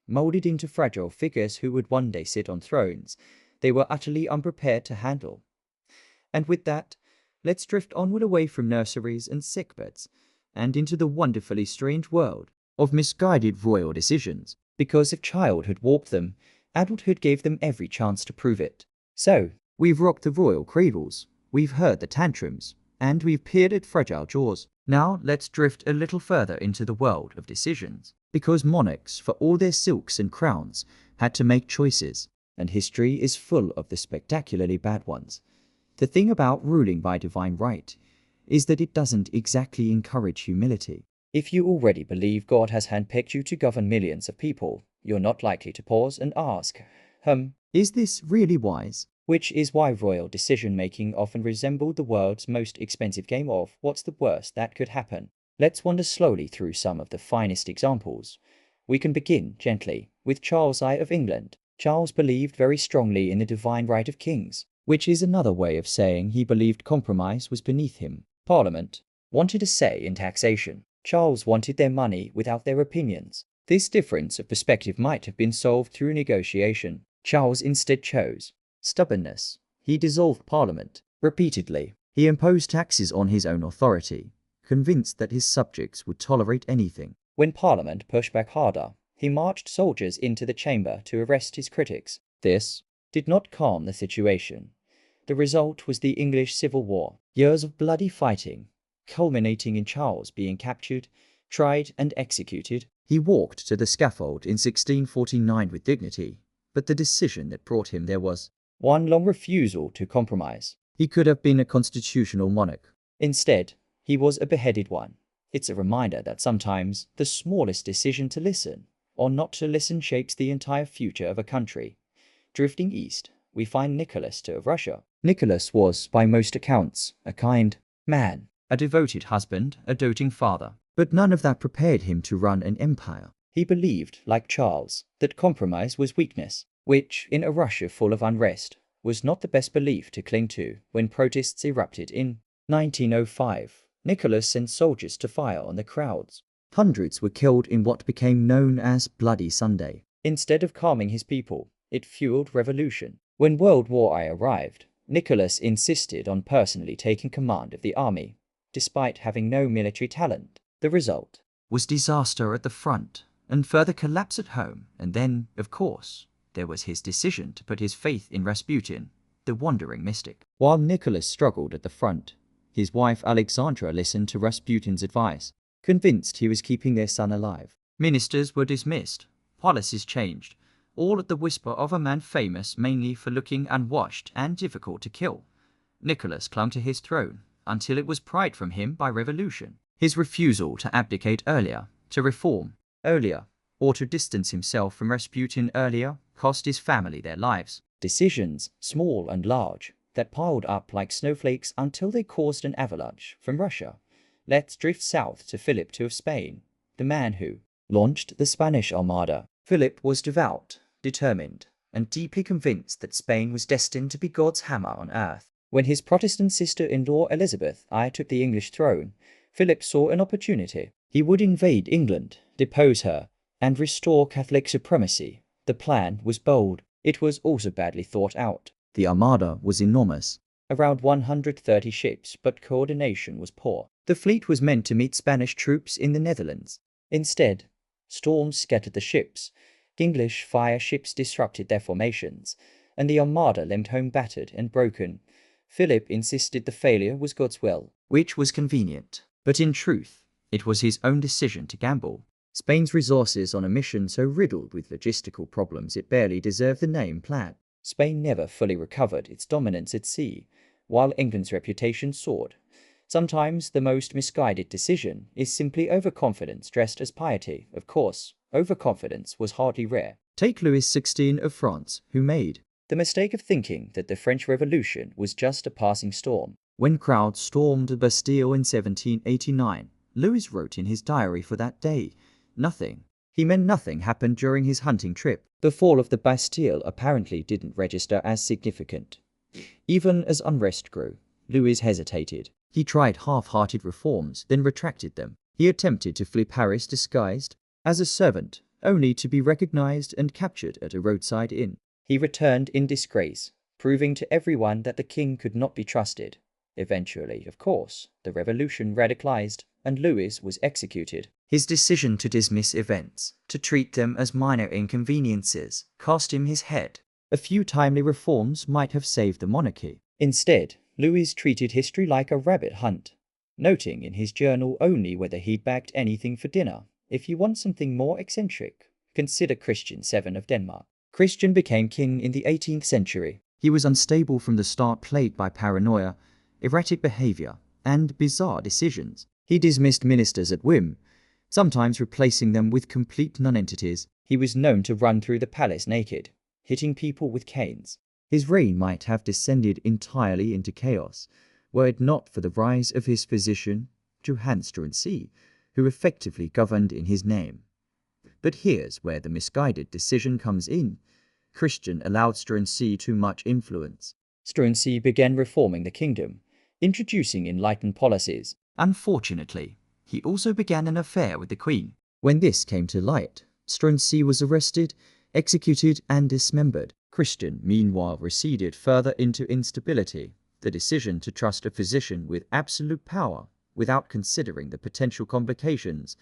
molded into fragile figures who would one day sit on thrones they were utterly unprepared to handle. And with that, let's drift onward away from nurseries and sickbeds, and into the wonderfully strange world of misguided royal decisions. Because if childhood warped them, adulthood gave them every chance to prove it. So, We've rocked the royal cradles, we've heard the tantrums, and we've peered at fragile jaws. Now let's drift a little further into the world of decisions. Because monarchs, for all their silks and crowns, had to make choices. And history is full of the spectacularly bad ones. The thing about ruling by divine right is that it doesn't exactly encourage humility. If you already believe God has handpicked you to govern millions of people, you're not likely to pause and ask, is this really wise? Which is why royal decision-making often resembled the world's most expensive game of what's the worst that could happen. Let's wander slowly through some of the finest examples. We can begin gently with Charles I of England. Charles believed very strongly in the divine right of kings, which is another way of saying he believed compromise was beneath him. Parliament wanted a say in taxation. Charles wanted their money without their opinions. This difference of perspective might have been solved through negotiation. Charles instead chose stubbornness. He dissolved Parliament repeatedly. He imposed taxes on his own authority, convinced that his subjects would tolerate anything. When Parliament pushed back harder, he marched soldiers into the chamber to arrest his critics. This did not calm the situation. The result was the English Civil War, years of bloody fighting, culminating in Charles being captured, tried, and executed. He walked to the scaffold in 1649 with dignity, but the decision that brought him there was one long refusal to compromise. He could have been a constitutional monarch. Instead, he was a beheaded one. It's a reminder that sometimes the smallest decision to listen or not to listen shapes the entire future of a country. Drifting east, we find Nicholas II of Russia. Nicholas was, by most accounts, a kind man, a devoted husband, a doting father. But none of that prepared him to run an empire. He believed, like Charles, that compromise was weakness, which, in a Russia full of unrest, was not the best belief to cling to. When protests erupted in 1905, Nicholas sent soldiers to fire on the crowds. Hundreds were killed in what became known as Bloody Sunday. Instead of calming his people, it fueled revolution. When World War I arrived, Nicholas insisted on personally taking command of the army, despite having no military talent. The result was disaster at the front and further collapse at home. And then, of course, there was his decision to put his faith in Rasputin, the wandering mystic. While Nicholas struggled at the front, his wife Alexandra listened to Rasputin's advice, convinced he was keeping their son alive. Ministers were dismissed, policies changed, all at the whisper of a man famous mainly for looking unwashed and difficult to kill. Nicholas clung to his throne, until it was pried from him by revolution. His refusal to abdicate earlier, to reform earlier, or to distance himself from Rasputin earlier cost his family their lives. Decisions, small and large, that piled up like snowflakes until they caused an avalanche from Russia. Let's drift south to Philip II of Spain, the man who launched the Spanish Armada. Philip was devout, determined, and deeply convinced that Spain was destined to be God's hammer on earth. When his Protestant sister-in-law Elizabeth I took the English throne, Philip saw an opportunity. He would invade England, depose her, and restore Catholic supremacy. The plan was bold. It was also badly thought out. The Armada was enormous. Around 130 ships, but coordination was poor. The fleet was meant to meet Spanish troops in the Netherlands. Instead, storms scattered the ships, English fire ships disrupted their formations, and the Armada left home battered and broken. Philip insisted the failure was God's will, which was convenient. but in truth, it was his own decision to gamble. Spain's resources on a mission so riddled with logistical problems it barely deserved the name Plan. Spain never fully recovered its dominance at sea, while England's reputation soared. Sometimes the most misguided decision is simply overconfidence dressed as piety. Of course, overconfidence was hardly rare. Take Louis XVI of France, who made the mistake of thinking that the French Revolution was just a passing storm. When crowds stormed the Bastille in 1789, Louis wrote in his diary for that day, nothing. He meant nothing happened during his hunting trip. The fall of the Bastille apparently didn't register as significant. Even as unrest grew, Louis hesitated. He tried half-hearted reforms, then retracted them. He attempted to flee Paris disguised as a servant, only to be recognized and captured at a roadside inn. He returned in disgrace, proving to everyone that the king could not be trusted. Eventually, of course, the revolution radicalized, and Louis was executed. His decision to dismiss events, to treat them as minor inconveniences, cost him his head. A few timely reforms might have saved the monarchy. Instead, Louis treated history like a rabbit hunt, noting in his journal only whether he'd bagged anything for dinner. If you want something more eccentric, consider Christian VII of Denmark. Christian became king in the 18th century. He was unstable from the start, plagued by paranoia, erratic behavior, and bizarre decisions. He dismissed ministers at whim, sometimes replacing them with complete nonentities. He was known to run through the palace naked, hitting people with canes. His reign might have descended entirely into chaos, were it not for the rise of his physician, Johannes Struensee, who effectively governed in his name. But here's where the misguided decision comes in. Christian allowed Struensee too much influence. Struensee began reforming the kingdom, introducing enlightened policies. Unfortunately, he also began an affair with the Queen. When this came to light, Struensee was arrested, executed, and dismembered. Christian, meanwhile, receded further into instability. The decision to trust a physician with absolute power, without considering the potential complications,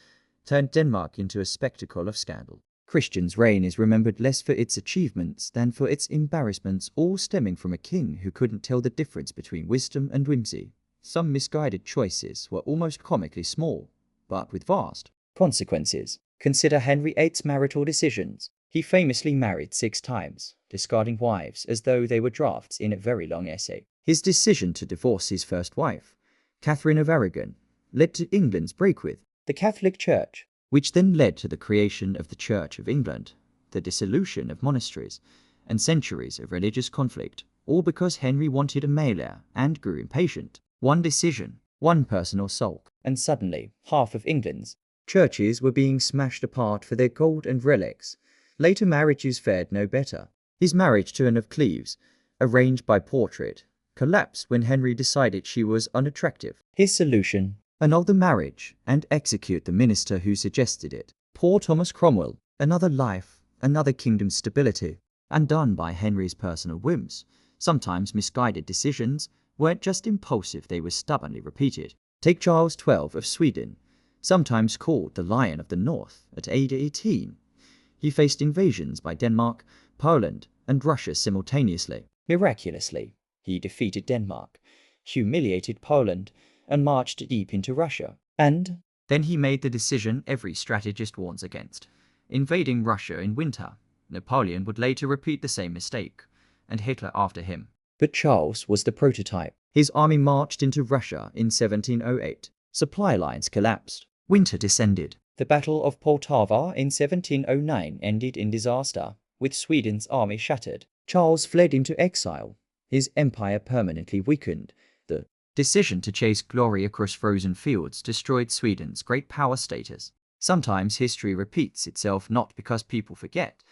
turned Denmark into a spectacle of scandal. Christian's reign is remembered less for its achievements than for its embarrassments, all stemming from a king who couldn't tell the difference between wisdom and whimsy. Some misguided choices were almost comically small, but with vast consequences. Consider Henry VIII's marital decisions. He famously married 6 times, discarding wives as though they were drafts in a very long essay. His decision to divorce his first wife, Catherine of Aragon, led to England's break with the Catholic Church, which then led to the creation of the Church of England, the dissolution of monasteries, and centuries of religious conflict, all because Henry wanted a male heir and grew impatient. One decision, one personal sulk, and suddenly half of England's churches were being smashed apart for their gold and relics. Later marriages fared no better. His marriage to Anne of Cleves, arranged by portrait, collapsed when Henry decided she was unattractive. His solution: annul the marriage and execute the minister who suggested it. Poor Thomas Cromwell, another life, another kingdom's stability, undone by Henry's personal whims. Sometimes misguided decisions weren't just impulsive, they were stubbornly repeated. Take Charles XII of Sweden, sometimes called the Lion of the North. At age 18, he faced invasions by Denmark, Poland, and Russia simultaneously. Miraculously, he defeated Denmark, humiliated Poland, and marched deep into Russia. And then he made the decision every strategist warns against, invading Russia in winter. Napoleon would later repeat the same mistake, and Hitler after him. But Charles was the prototype. His army marched into Russia in 1708. Supply lines collapsed. Winter descended. The Battle of Poltava in 1709 ended in disaster, with Sweden's army shattered. Charles fled into exile, his empire permanently weakened. The decision to chase glory across frozen fields destroyed Sweden's great power status. Sometimes history repeats itself not because people forget,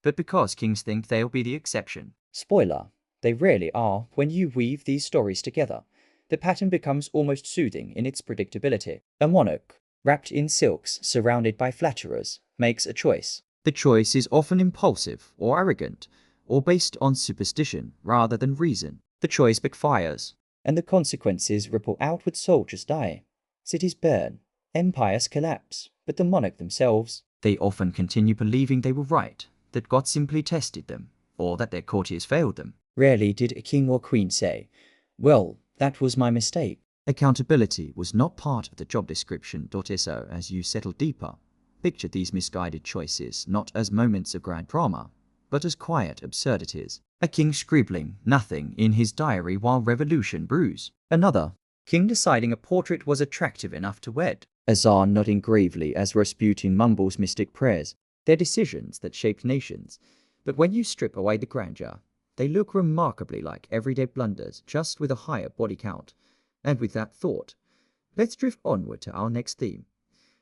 but because kings think they'll be the exception. Spoiler, they rarely are. When you weave these stories together, the pattern becomes almost soothing in its predictability. A monarch, wrapped in silks, surrounded by flatterers, makes a choice. The choice is often impulsive or arrogant, or based on superstition rather than reason. The choice backfires, and the consequences ripple outward. Soldiers die, cities burn, empires collapse, but the monarch themselves, they often continue believing they were right, that God simply tested them, or that their courtiers failed them. Rarely did a king or queen say, "Well, that was my mistake." Accountability was not part of the job description. So as you settle deeper, picture these misguided choices not as moments of grand drama, but as quiet absurdities. A king scribbling nothing in his diary while revolution brews. Another king deciding a portrait was attractive enough to wed. A czar nodding gravely as Rasputin mumbles mystic prayers. They're decisions that shaped nations, but when you strip away the grandeur, they look remarkably like everyday blunders, just with a higher body count. And with that thought, let's drift onward to our next theme: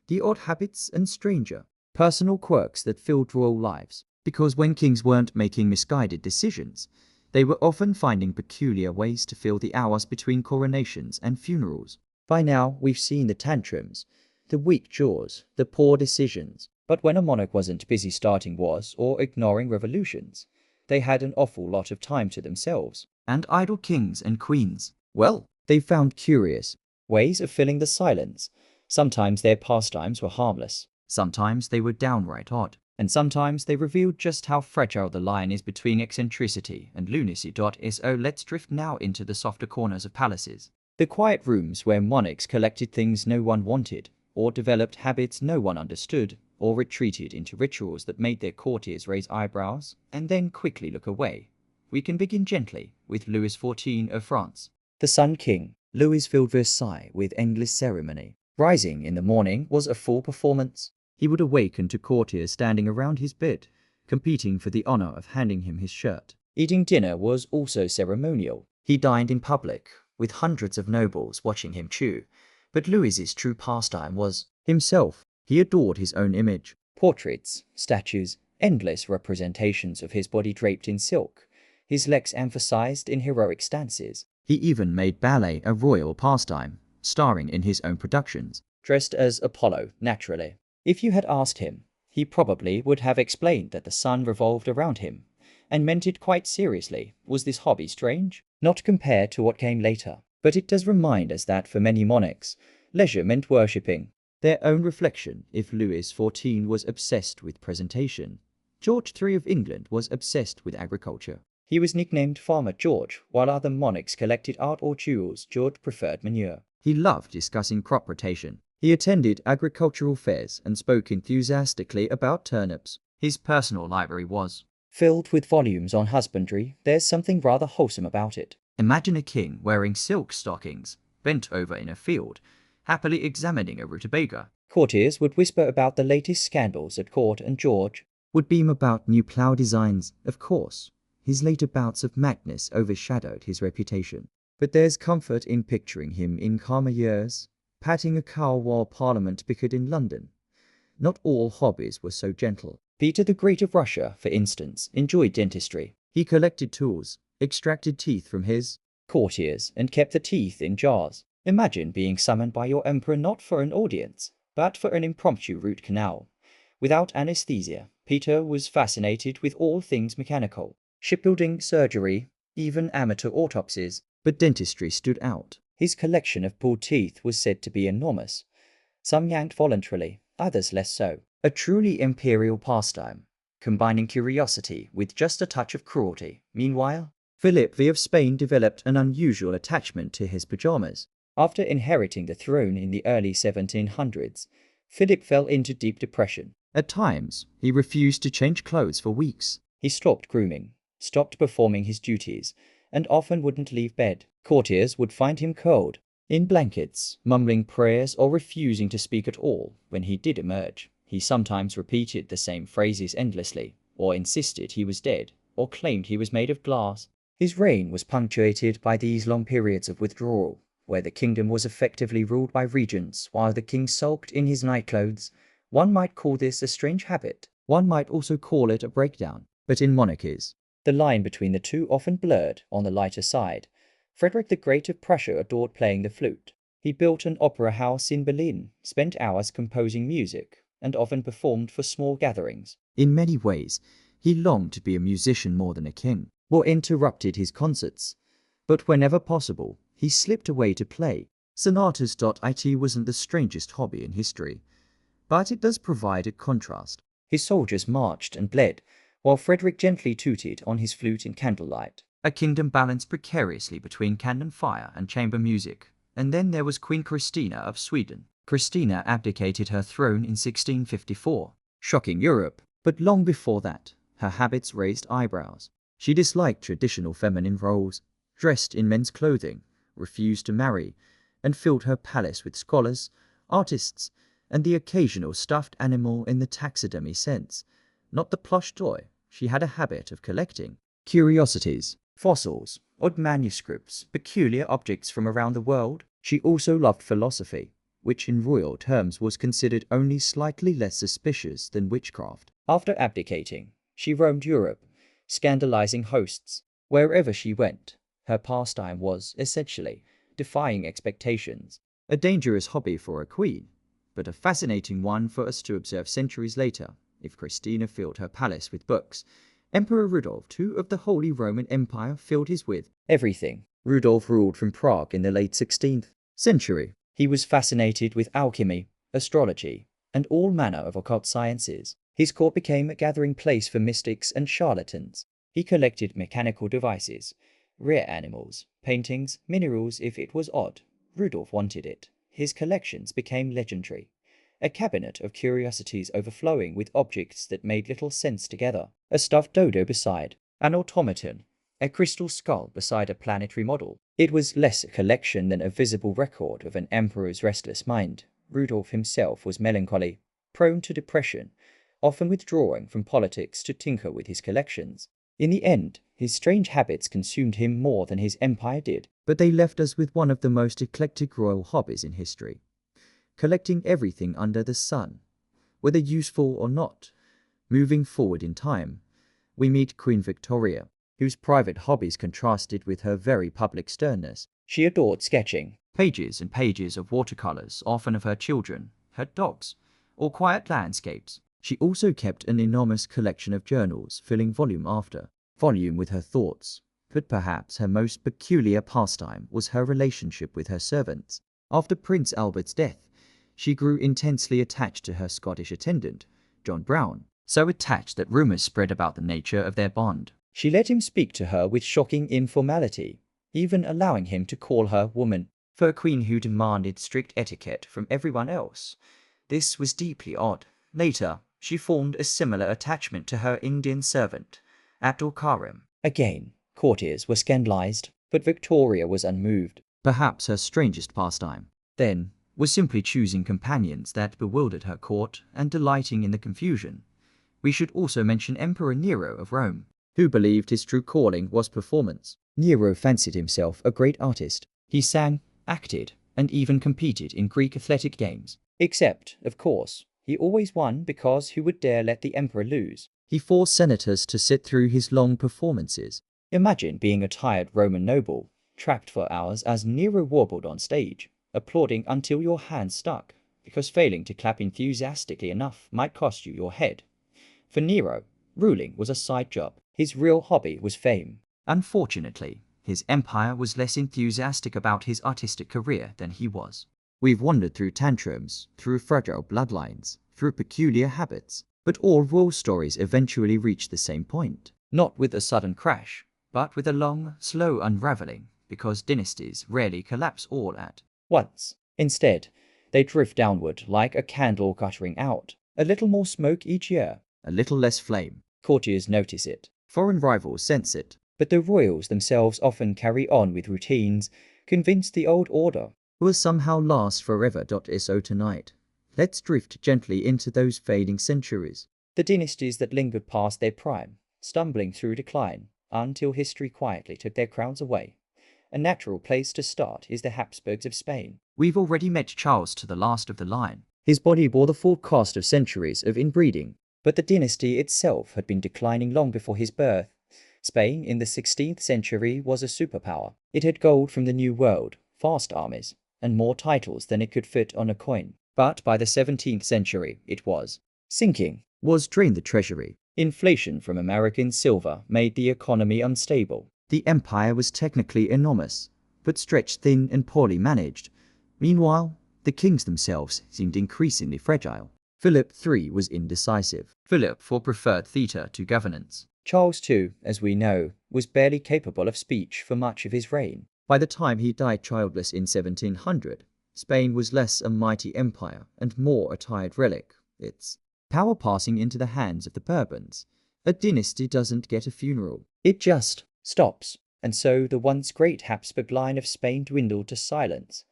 the odd habits and stranger, personal quirks that filled royal lives. Because when kings weren't making misguided decisions, they were often finding peculiar ways to fill the hours between coronations and funerals. By now, we've seen the tantrums, the weak jaws, the poor decisions. But when a monarch wasn't busy starting wars or ignoring revolutions, they had an awful lot of time to themselves. And idle kings and queens, well, they found curious ways of filling the silence. Sometimes their pastimes were harmless. Sometimes they were downright odd. And sometimes they revealed just how fragile the line is between eccentricity and lunacy. So let's drift now into the softer corners of palaces. The quiet rooms where monarchs collected things no one wanted, or developed habits no one understood, or retreated into rituals that made their courtiers raise eyebrows and then quickly look away. We can begin gently with Louis XIV of France. The Sun King. Louis filled Versailles with endless ceremony. Rising in the morning was a full performance. He would awaken to courtiers standing around his bed, competing for the honor of handing him his shirt. Eating dinner was also ceremonial. He dined in public, with hundreds of nobles watching him chew. But Louis's true pastime was himself. He adored his own image. Portraits, statues, endless representations of his body draped in silk, his legs emphasized in heroic stances. He even made ballet a royal pastime, starring in his own productions. Dressed as Apollo, naturally. If you had asked him, he probably would have explained that the sun revolved around him, and meant it quite seriously. Was this hobby strange? Not compared to what came later, but it does remind us that for many monarchs, leisure meant worshipping their own reflection. If Louis XIV was obsessed with presentation, George III of England was obsessed with agriculture. He was nicknamed Farmer George, while other monarchs collected art or jewels. George preferred manure. He loved discussing crop rotation. He attended agricultural fairs and spoke enthusiastically about turnips. His personal library was filled with volumes on husbandry. There's something rather wholesome about it. Imagine a king wearing silk stockings, bent over in a field, happily examining a rutabaga. Courtiers would whisper about the latest scandals at court, and George would beam about new plough designs. Of course, his later bouts of madness overshadowed his reputation. But there's comfort in picturing him in calmer years, patting a cow while Parliament bickered in London. Not all hobbies were so gentle. Peter the Great of Russia, for instance, enjoyed dentistry. He collected tools, extracted teeth from his courtiers, and kept the teeth in jars. Imagine being summoned by your emperor not for an audience, but for an impromptu root canal. Without anesthesia, Peter was fascinated with all things mechanical. Shipbuilding, surgery, even amateur autopsies. But dentistry stood out. His collection of pulled teeth was said to be enormous. Some yanked voluntarily, others less so. A truly imperial pastime, combining curiosity with just a touch of cruelty. Meanwhile, Philip V of Spain developed an unusual attachment to his pajamas. After inheriting the throne in the early 1700s, Philip fell into deep depression. At times, he refused to change clothes for weeks. He stopped grooming, stopped performing his duties, and often wouldn't leave bed. Courtiers would find him cold in blankets, mumbling prayers or refusing to speak at all when he did emerge. He sometimes repeated the same phrases endlessly, or insisted he was dead, or claimed he was made of glass. His reign was punctuated by these long periods of withdrawal, where the kingdom was effectively ruled by regents while the king sulked in his nightclothes. One might call this a strange habit. One might also call it a breakdown. But in monarchies, the line between the two often blurred on the lighter side. Frederick the Great of Prussia adored playing the flute. He built an opera house in Berlin, spent hours composing music, and often performed for small gatherings. In many ways, he longed to be a musician more than a king, or interrupted his concerts. But whenever possible, he slipped away to play. Sonatas.it wasn't the strangest hobby in history, but it does provide a contrast. His soldiers marched and bled, while Frederick gently tooted on his flute in candlelight. A kingdom balanced precariously between cannon fire and chamber music. And then there was Queen Christina of Sweden. Christina abdicated her throne in 1654, shocking Europe. But long before that, her habits raised eyebrows. She disliked traditional feminine roles, dressed in men's clothing, refused to marry, and filled her palace with scholars, artists, and the occasional stuffed animal in the taxidermy sense, not the plush toy. She had a habit of collecting curiosities, fossils, odd manuscripts, peculiar objects from around the world. She also loved philosophy, which in royal terms was considered only slightly less suspicious than witchcraft. After abdicating, she roamed Europe, scandalizing hosts. Wherever she went, her pastime was, essentially, defying expectations. A dangerous hobby for a queen, but a fascinating one for us to observe centuries later. If Christina filled her palace with books, Emperor Rudolf II of the Holy Roman Empire filled his with everything. Rudolf ruled from Prague in the late 16th century. He was fascinated with alchemy, astrology, and all manner of occult sciences. His court became a gathering place for mystics and charlatans. He collected mechanical devices, rare animals, paintings, minerals if it was odd. Rudolf wanted it. His collections became legendary. A cabinet of curiosities overflowing with objects that made little sense together. A stuffed dodo beside an automaton, a crystal skull beside a planetary model. It was less a collection than a visible record of an emperor's restless mind. Rudolf himself was melancholy, prone to depression, often withdrawing from politics to tinker with his collections. In the end, his strange habits consumed him more than his empire did. But they left us with one of the most eclectic royal hobbies in history. Collecting everything under the sun, whether useful or not. Moving forward in time, we meet Queen Victoria, whose private hobbies contrasted with her very public sternness. She adored sketching. Pages and pages of watercolors, often of her children, her dogs, or quiet landscapes. She also kept an enormous collection of journals, filling volume after volume with her thoughts. But perhaps her most peculiar pastime was her relationship with her servants. After Prince Albert's death, she grew intensely attached to her Scottish attendant, John Brown, so attached that rumors spread about the nature of their bond. She let him speak to her with shocking informality, even allowing him to call her woman. For a queen who demanded strict etiquette from everyone else, this was deeply odd. Later, she formed a similar attachment to her Indian servant, Abdul Karim. Again, courtiers were scandalized, but Victoria was unmoved. Perhaps her strangest pastime, then, was simply choosing companions that bewildered her court and delighting in the confusion. We should also mention Emperor Nero of Rome, who believed his true calling was performance. Nero fancied himself a great artist. He sang, acted, and even competed in Greek athletic games. Except, of course, he always won because who would dare let the emperor lose? He forced senators to sit through his long performances. Imagine being a tired Roman noble, trapped for hours as Nero warbled on stage, applauding until your hands stuck, because failing to clap enthusiastically enough might cost you your head. For Nero, ruling was a side job. His real hobby was fame. Unfortunately, his empire was less enthusiastic about his artistic career than he was. We've wandered through tantrums, through fragile bloodlines, through peculiar habits, but all royal stories eventually reach the same point. Not with a sudden crash, but with a long, slow unraveling, because dynasties rarely collapse all at once. Instead, they drift downward like a candle guttering out. A little more smoke each year. A little less flame. Courtiers notice it. Foreign rivals sense it. but the royals themselves often carry on with routines, convinced the old order will somehow last forever. So tonight, let's drift gently into those fading centuries. the dynasties that lingered past their prime, stumbling through decline, until history quietly took their crowns away. A natural place to start is the Habsburgs of Spain. We've already met Charles to the last of the line. His body bore the full cost of centuries of inbreeding. But the dynasty itself had been declining long before his birth. Spain in the 16th century was a superpower. It had gold from the New World, vast armies, and more titles than it could fit on a coin. But by the 17th century, it was sinking. Was drained the treasury. Inflation from American silver made the economy unstable. The empire was technically enormous, but stretched thin and poorly managed. Meanwhile, the kings themselves seemed increasingly fragile. Philip III was indecisive. Philip IV preferred theatre to governance. Charles II, as we know, was barely capable of speech for much of his reign. By the time he died childless in 1700, Spain was less a mighty empire and more a tired relic, its power passing into the hands of the Bourbons. A dynasty doesn't get a funeral. It just stops. And so the once great Habsburg line of Spain dwindled to silence.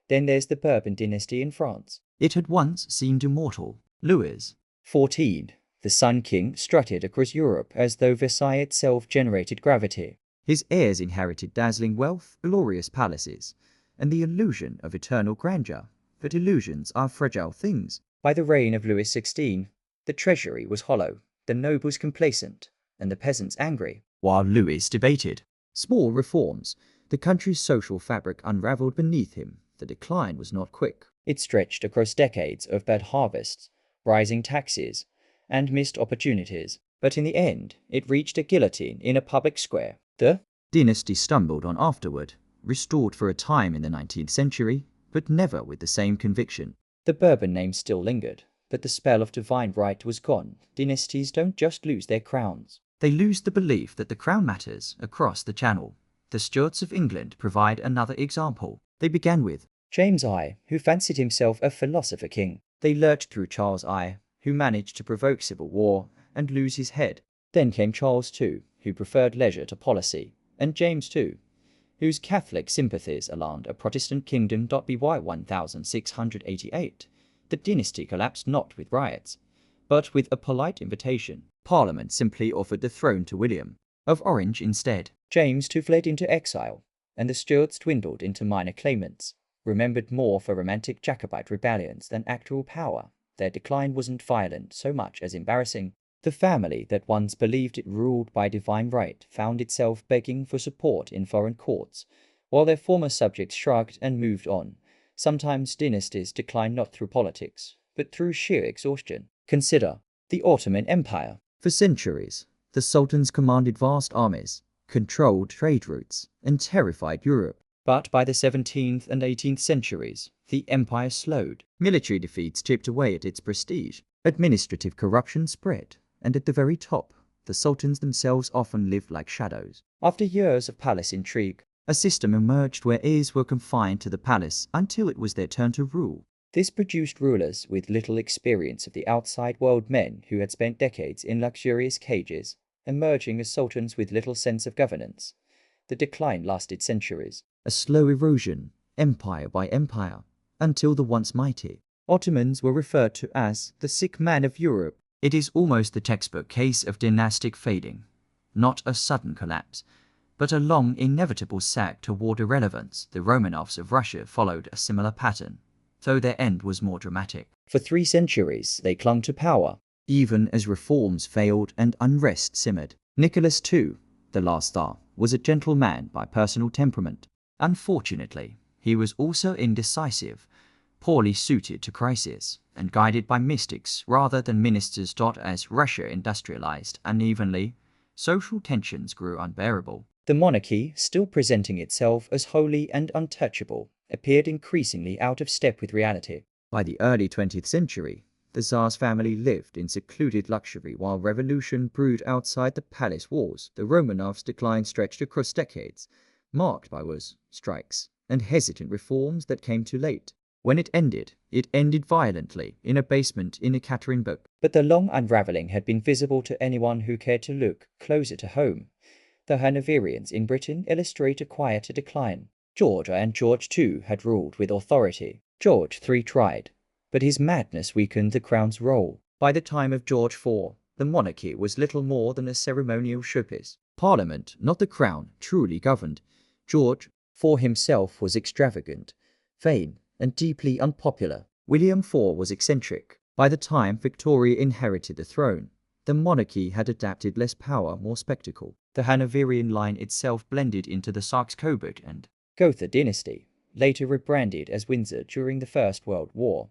Then there's the Bourbon dynasty in France. It had once seemed immortal. Louis XIV, the Sun King, strutted across Europe as though Versailles itself generated gravity. His heirs inherited dazzling wealth, glorious palaces, and the illusion of eternal grandeur. But illusions are fragile things. By the reign of Louis XVI, the treasury was hollow, the nobles complacent, and the peasants angry. While Louis debated small reforms, the country's social fabric unraveled beneath him. The decline was not quick. It stretched across decades of bad harvests, rising taxes, and missed opportunities. But in the end, it reached a guillotine in a public square. The dynasty stumbled on afterward, restored for a time in the 19th century, but never with the same conviction. The Bourbon name still lingered, but the spell of divine right was gone. Dynasties don't just lose their crowns. They lose the belief that the crown matters across the channel. The Stuarts of England provide another example. They began with James I, who fancied himself a philosopher king. They lurched through Charles I, who managed to provoke civil war and lose his head. Then came Charles II, who preferred leisure to policy, and James II, whose Catholic sympathies alarmed a Protestant kingdom. By 1688, the dynasty collapsed not with riots, but with a polite invitation. Parliament simply offered the throne to William of Orange instead. James II fled into exile, and the Stuarts dwindled into minor claimants, remembered more for romantic Jacobite rebellions than actual power. Their decline wasn't violent so much as embarrassing. The family that once believed it ruled by divine right found itself begging for support in foreign courts, while their former subjects shrugged and moved on. Sometimes dynasties decline not through politics, but through sheer exhaustion. Consider the Ottoman Empire. For centuries, the sultans commanded vast armies, controlled trade routes, and terrified Europe. But by the 17th and 18th centuries, the empire slowed. Military defeats chipped away at its prestige. Administrative corruption spread, and at the very top, the sultans themselves often lived like shadows. After years of palace intrigue, a system emerged where heirs were confined to the palace until it was their turn to rule. This produced rulers with little experience of the outside world, men who had spent decades in luxurious cages, emerging as sultans with little sense of governance. The decline lasted centuries. A slow erosion, empire by empire, until the once mighty Ottomans were referred to as the sick man of Europe. It is almost the textbook case of dynastic fading. Not a sudden collapse, but a long, inevitable sag toward irrelevance. The Romanovs of Russia followed a similar pattern, though their end was more dramatic. For 3 centuries, they clung to power, even as reforms failed and unrest simmered. Nicholas II, the last Tsar, was a gentle man by personal temperament. Unfortunately, he was also indecisive, poorly suited to crisis, and guided by mystics rather than ministers. As Russia industrialized unevenly, social tensions grew unbearable. The monarchy, still presenting itself as holy and untouchable, appeared increasingly out of step with reality. By the early 20th century, the Tsar's family lived in secluded luxury while revolution brewed outside the palace walls. The Romanovs' decline stretched across decades, marked by wars, strikes, and hesitant reforms that came too late. When it ended violently in a basement in Ekaterinburg. But the long unraveling had been visible to anyone who cared to look closer to home. The Hanoverians in Britain illustrate a quieter decline. George and George II had ruled with authority. George III tried, but his madness weakened the crown's role. By the time of George IV, the monarchy was little more than a ceremonial showpiece. Parliament, not the crown, truly governed. George IV himself was extravagant, vain, and deeply unpopular. William IV was eccentric. By the time Victoria inherited the throne, the monarchy had adapted less power, more spectacle. The Hanoverian line itself blended into the Saxe-Coburg and Gotha dynasty, later rebranded as Windsor during the First World War.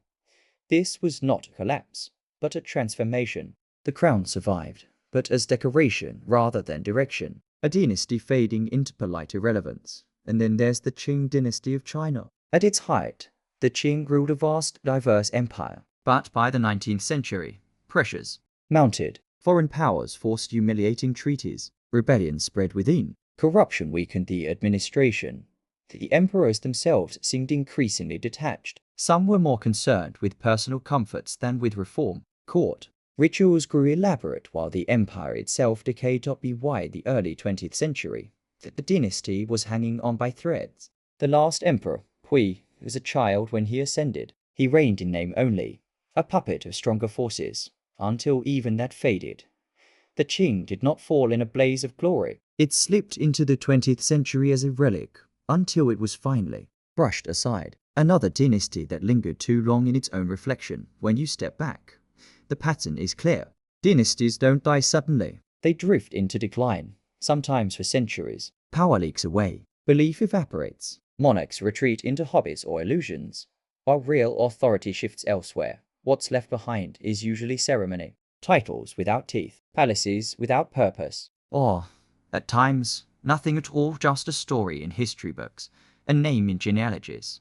This was not a collapse, but a transformation. The crown survived, but as decoration rather than direction, a dynasty fading into polite irrelevance. And then there's the Qing dynasty of China. At its height, the Qing ruled a vast, diverse empire. But by the 19th century, pressures mounted. Foreign powers forced humiliating treaties. Rebellion spread within. Corruption weakened the administration. The emperors themselves seemed increasingly detached. Some were more concerned with personal comforts than with reform. Court rituals grew elaborate while the empire itself decayed. By the early 20th century, the dynasty was hanging on by threads. The last emperor, Hui, was a child when he ascended. He reigned in name only, a puppet of stronger forces, until even that faded. The Qing did not fall in a blaze of glory. It slipped into the 20th century as a relic, until it was finally brushed aside. Another dynasty that lingered too long in its own reflection. When you step back, the pattern is clear. Dynasties don't die suddenly. They drift into decline, sometimes for centuries. Power leaks away. Belief evaporates. Monarchs retreat into hobbies or illusions, while real authority shifts elsewhere. What's left behind is usually ceremony. Titles without teeth. Palaces without purpose. Or, at times, nothing at all, just a story in history books, a name in genealogies.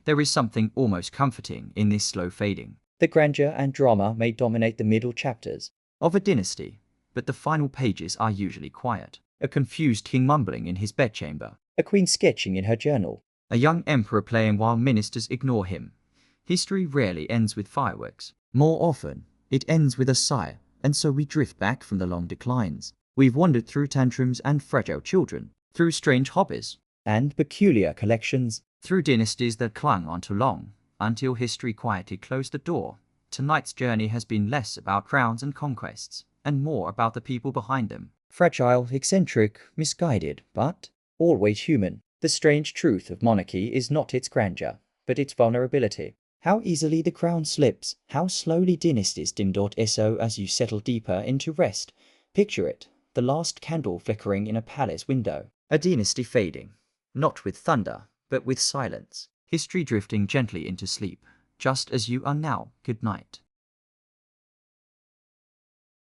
There is something almost comforting in this slow fading. The grandeur and drama may dominate the middle chapters of a dynasty, but the final pages are usually quiet. A confused king mumbling in his bedchamber. A queen sketching in her journal. A young emperor playing while ministers ignore him. History rarely ends with fireworks. More often, it ends with a sigh, and so we drift back from the long declines. We've wandered through tantrums and fragile children, through strange hobbies and peculiar collections, through dynasties that clung on too long, until history quietly closed the door. Tonight's journey has been less about crowns and conquests, and more about the people behind them. Fragile, eccentric, misguided, but always human. The strange truth of monarchy is not its grandeur, but its vulnerability. How easily the crown slips, how slowly dynasties dim. So as you settle deeper into rest, picture it, the last candle flickering in a palace window. A dynasty fading, not with thunder, but with silence. History drifting gently into sleep, just as you are now. Good night.